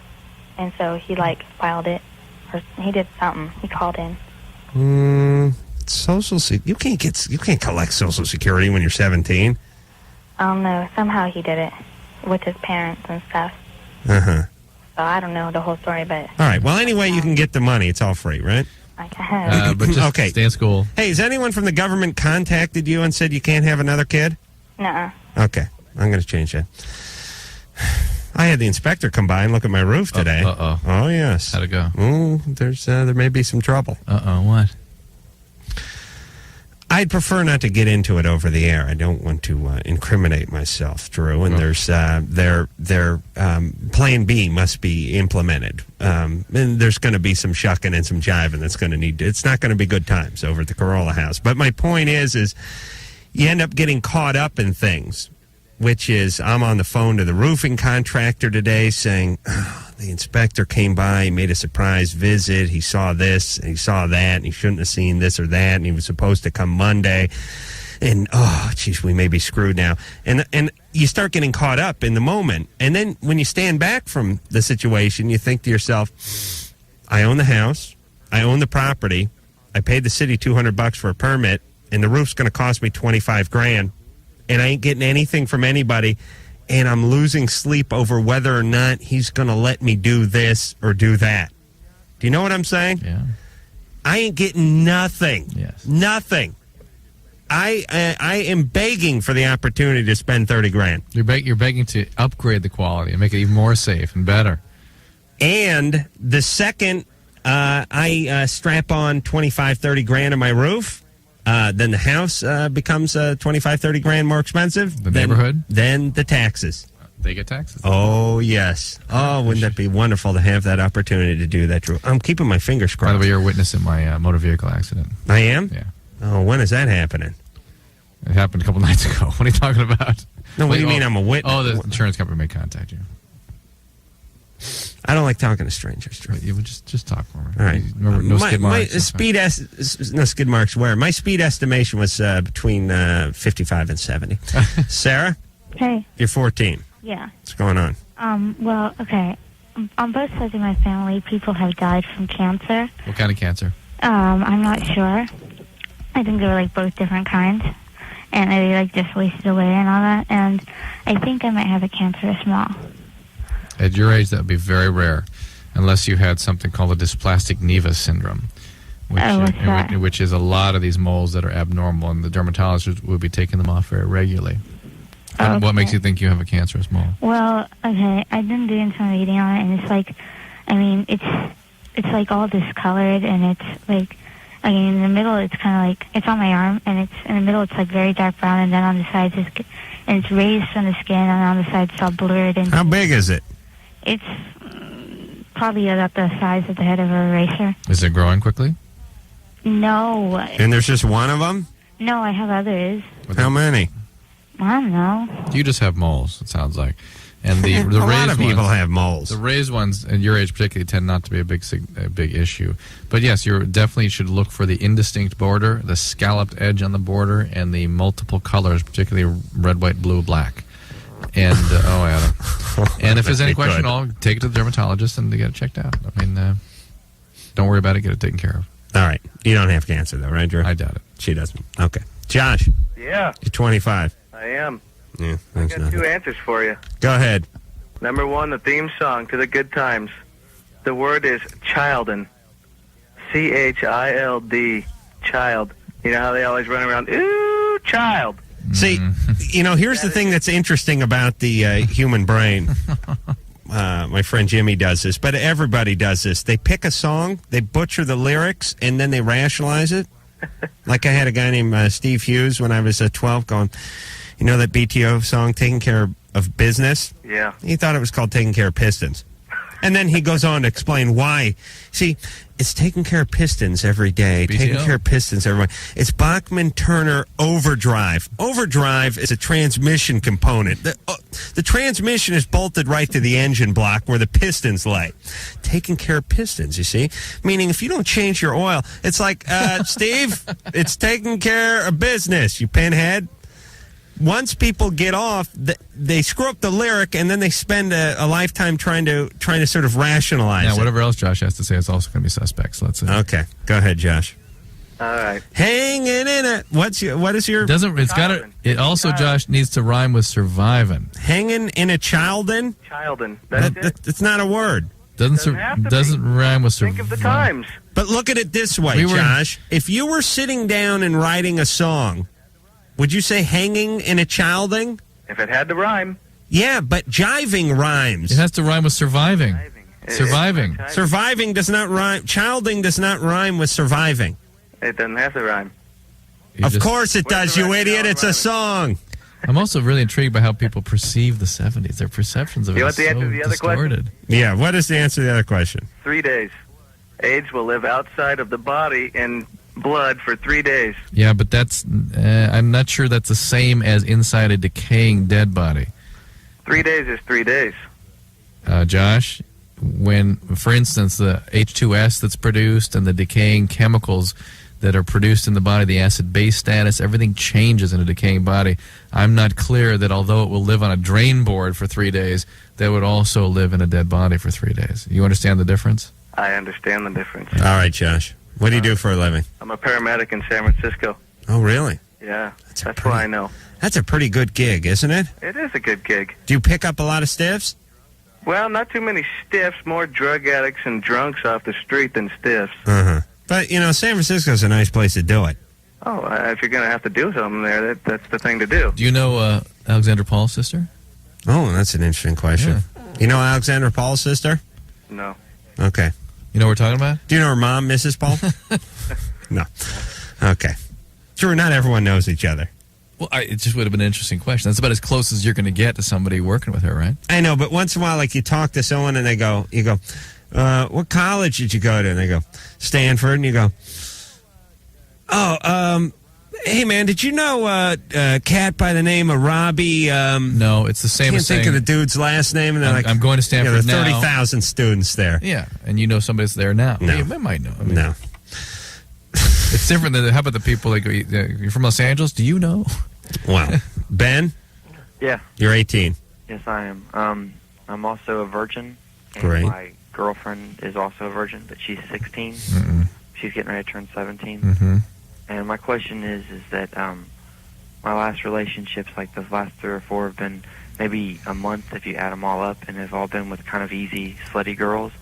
And so he, filed it. Or he did something. He called in. Social Security. You can't collect Social Security when you're 17. I don't know. Somehow he did it with his parents and stuff. Uh-huh. So I don't know the whole story, but All right. Well, anyway, you can get the money. It's all free, right? I guess. But just okay. stay in school. Hey, has anyone from the government contacted you and said you can't have another kid? Nuh-uh. Okay. I'm going to change that. I had the inspector come by and look at my roof today. Uh-oh. Oh, yes. How'd it go? Oh, there may be some trouble. Uh-oh, what? I'd prefer not to get into it over the air. I don't want to incriminate myself, Drew. And there's their Plan B must be implemented. And there's going to be some shucking and some jiving that's going to need. It's not going to be good times over at the Corolla House. But my point is you end up getting caught up in things, which is I'm on the phone to the roofing contractor today saying the inspector came by, he made a surprise visit, he saw this, and he saw that, and he shouldn't have seen this or that, and he was supposed to come Monday, and, oh, geez, we may be screwed now. And you start getting caught up in the moment, and then when you stand back from the situation, you think to yourself, I own the house, I own the property, I paid the city $200 for a permit, and the roof's going to cost me $25,000, and I ain't getting anything from anybody, and I'm losing sleep over whether or not he's going to let me do this or do that. Do you know what I'm saying? Yeah. I ain't getting nothing. Yes. Nothing. I am begging for the opportunity to spend $30,000. You're begging to upgrade the quality and make it even more safe and better. And the second I strap on $25,000-$30,000 on my roof, then the house becomes $25,000-$30,000 more expensive. The neighborhood? Then the taxes. They get taxes. Oh, yes. Oh, wouldn't that be wonderful to have that opportunity to do that, Drew? I'm keeping my fingers crossed. By the way, you're a witness in my motor vehicle accident. I am? Yeah. Oh, when is that happening? It happened a couple nights ago. What are you talking about? No, what do you mean I'm a witness? Oh, the insurance company may contact you. I don't like talking to strangers, Drew. You would just talk for me. All right. Remember, no skid marks. No skid marks where? My speed estimation was between 55 and 70. Sarah? Hey. You're 14. Yeah. What's going on? Well, okay. On both sides of my family, people have died from cancer. What kind of cancer? I'm not sure. I think they were like both different kinds. And they like just wasted away and all that. And I think I might have a cancerous mole. At your age, that would be very rare, unless you had something called a dysplastic nevus syndrome, which is a lot of these moles that are abnormal, and the dermatologist would be taking them off very regularly. And what makes you think you have a cancerous mole? Well, okay, I've been doing some reading on it, and it's like, I mean, it's like all discolored, and it's like, I mean, in the middle, it's kind of like, it's on my arm, and it's in the middle, it's like very dark brown, and then on the sides, it's raised from the skin, and on the sides, it's all blurred. And how big is it? It's probably about the size of the head of a eraser. Is it growing quickly? No. And there's just one of them? No, I have others. How many? I don't know. You just have moles, it sounds like. And the a raised lot of people ones, have moles. The raised ones, at your age particularly, tend not to be a big issue. But yes, you definitely should look for the indistinct border, the scalloped edge on the border, and the multiple colors, particularly red, white, blue, black. And Adam. And if there's any question at all, take it to the dermatologist and get it checked out. I mean, don't worry about it. Get it taken care of. All right. You don't have cancer, though, right, Drew? I doubt it. She doesn't. Okay. Josh. Yeah. You're 25. I am. Yeah. I got two answers for you. Go ahead. Number one, the theme song to the Good Times. The word is childin. C-H-I-L-D. Child. You know how they always run around, ooh, child. See, here's the thing that's interesting about the human brain. My friend Jimmy does this, but everybody does this. They pick a song, they butcher the lyrics, and then they rationalize it. Like I had a guy named Steve Hughes when I was 12 going, you know that BTO song, Taking Care of Business? Yeah. He thought it was called Taking Care of Pistons. And then he goes on to explain why. See, it's taking care of pistons every day. BTO. Taking care of pistons every day. It's Bachman-Turner Overdrive. Overdrive is a transmission component. The transmission is bolted right to the engine block where the pistons lay. Taking care of pistons, you see? Meaning if you don't change your oil, it's like, Steve, it's taking care of business, you pinhead. Once people get off, they screw up the lyric, and then they spend a lifetime trying to sort of rationalize Now, it. whatever else Josh has to say is also going to be suspect. So let's see. Okay, go ahead, Josh. All right. Hanging in it. What is your? It also, Josh, needs to rhyme with surviving. Hanging in a childin. Childin. That's it. It's not a word. Doesn't rhyme with surviving. Think of the times. But look at it this way, Josh. If you were sitting down and writing a song, would you say hanging in a childing? If it had to rhyme. Yeah, but jiving rhymes. It has to rhyme with surviving. Surviving. Surviving does not rhyme. Childing does not rhyme with surviving. It doesn't have to rhyme. Of course it does, you idiot. It's a song. I'm also really intrigued by how people perceive the 70s. Their perceptions of it are so distorted. Yeah, what is the answer to the other question? 3 days. AIDS will live outside of the body in blood for 3 days. Yeah, but that's I'm not sure that's the same as inside a decaying dead body. 3 days is 3 days. Josh, when, for instance, the H2S that's produced and the decaying chemicals that are produced in the body, the acid-base status, everything changes in a decaying body. I'm not clear that although it will live on a drain board for 3 days, that would also live in a dead body for 3 days. You understand the difference? I understand the difference. All right, Josh. What do you do for a living? I'm a paramedic in San Francisco. Oh, really? Yeah, that's what I know. That's a pretty good gig, isn't it? It is a good gig. Do you pick up a lot of stiffs? Well, not too many stiffs, more drug addicts and drunks off the street than stiffs. Uh-huh. But, San Francisco's a nice place to do it. Oh, if you're going to have to do something there, that's the thing to do. Do you know Alexander Paul's sister? Oh, that's an interesting question. Yeah. You know Alexander Paul's sister? No. Okay. You know what we're talking about? Do you know her mom, Mrs. Paul? No. Okay. Sure, not everyone knows each other. Well, it just would have been an interesting question. That's about as close as you're going to get to somebody working with her, right? I know, but once in a while, like, you talk to someone and you go, what college did you go to? And they go, Stanford. And you go, hey, man, did you know a cat by the name of Robbie? No, it's the same Can't as think saying, of the dude's last name. And they're I'm going to Stanford there are now. 30,000 students there. Yeah, and you know somebody's there now. No. You might know. I mean, No. It's different than, how about the people like, you're from Los Angeles? Do you know? Wow. Ben? Yeah. You're 18. Yes, I am. I'm also a virgin. And Great. my girlfriend is also a virgin, but she's 16. Mm-mm. She's getting ready to turn 17. Mm-hmm. And my question is that my last relationships, like the last 3 or 4, have been maybe a month if you add them all up, and they've all been with kind of easy, slutty girls,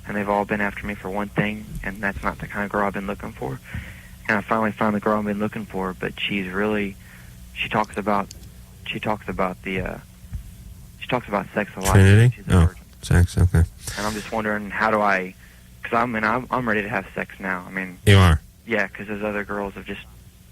and they've all been after me for one thing, and that's not the kind of girl I've been looking for. And I finally found the girl I've been looking for, but she talks about sex a lot. Trinity? She's a virgin. Sex, okay. And I'm just wondering, how do I? Because I'm ready to have sex now. I mean, You are? yeah, because those other girls have just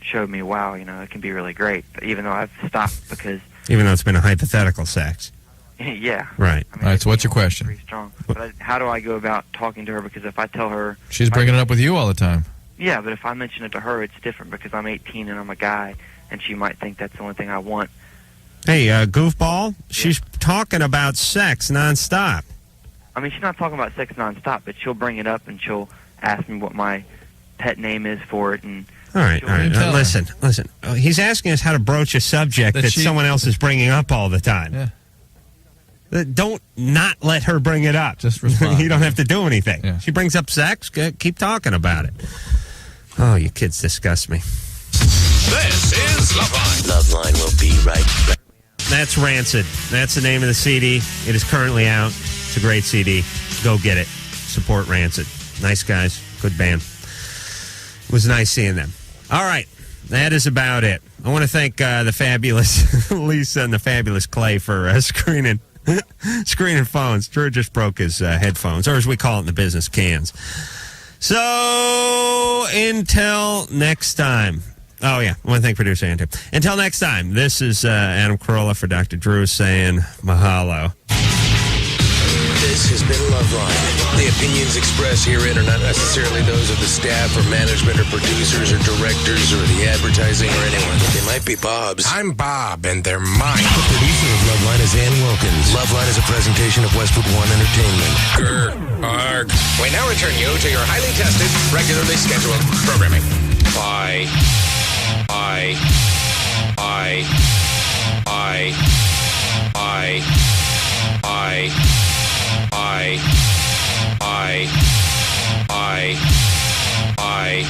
showed me, wow, it can be really great. But even though I've stopped because, Even though it's been a hypothetical sex. yeah. Right. I mean, All right, so what's your question? pretty strong. But how do I go about talking to her? Because if I tell her, She's bringing it up with you all the time. yeah, but if I mention it to her, it's different because I'm 18 and I'm a guy, and she might think that's the only thing I want. Hey, goofball, she's talking about sex nonstop. I mean, she's not talking about sex nonstop, but she'll bring it up and she'll ask me what my pet name is for it. And All right. Listen. He's asking us how to broach a subject that someone else is bringing up all the time. Yeah. Don't not let her bring it up. Just respond. You don't have to do anything. Yeah. She brings up sex, keep talking about it. Oh, you kids disgust me. This is Loveline. Loveline will be right back. That's Rancid. That's the name of the CD. It is currently out. It's a great CD. Go get it. Support Rancid. Nice guys. Good band. It was nice seeing them. All right. That is about it. I want to thank the fabulous Lisa and the fabulous Clay for screening phones. Drew just broke his headphones, or as we call it in the business, cans. So, until next time. Oh, yeah. I want to thank producer Andrew. Until next time, this is Adam Carolla for Dr. Drew saying mahalo. This has been Loveline. The opinions expressed herein are not necessarily those of the staff or management or producers or directors or the advertising or anyone. They might be Bob's. I'm Bob, and they're mine. The producer of Loveline is Ann Wilkins. Loveline is a presentation of Westwood One Entertainment. Grr. Arg. We now return you to your highly tested, regularly scheduled programming. Bye. Bye. Bye. Bye. Bye. Bye. Bye. Bye. Bye. Bye.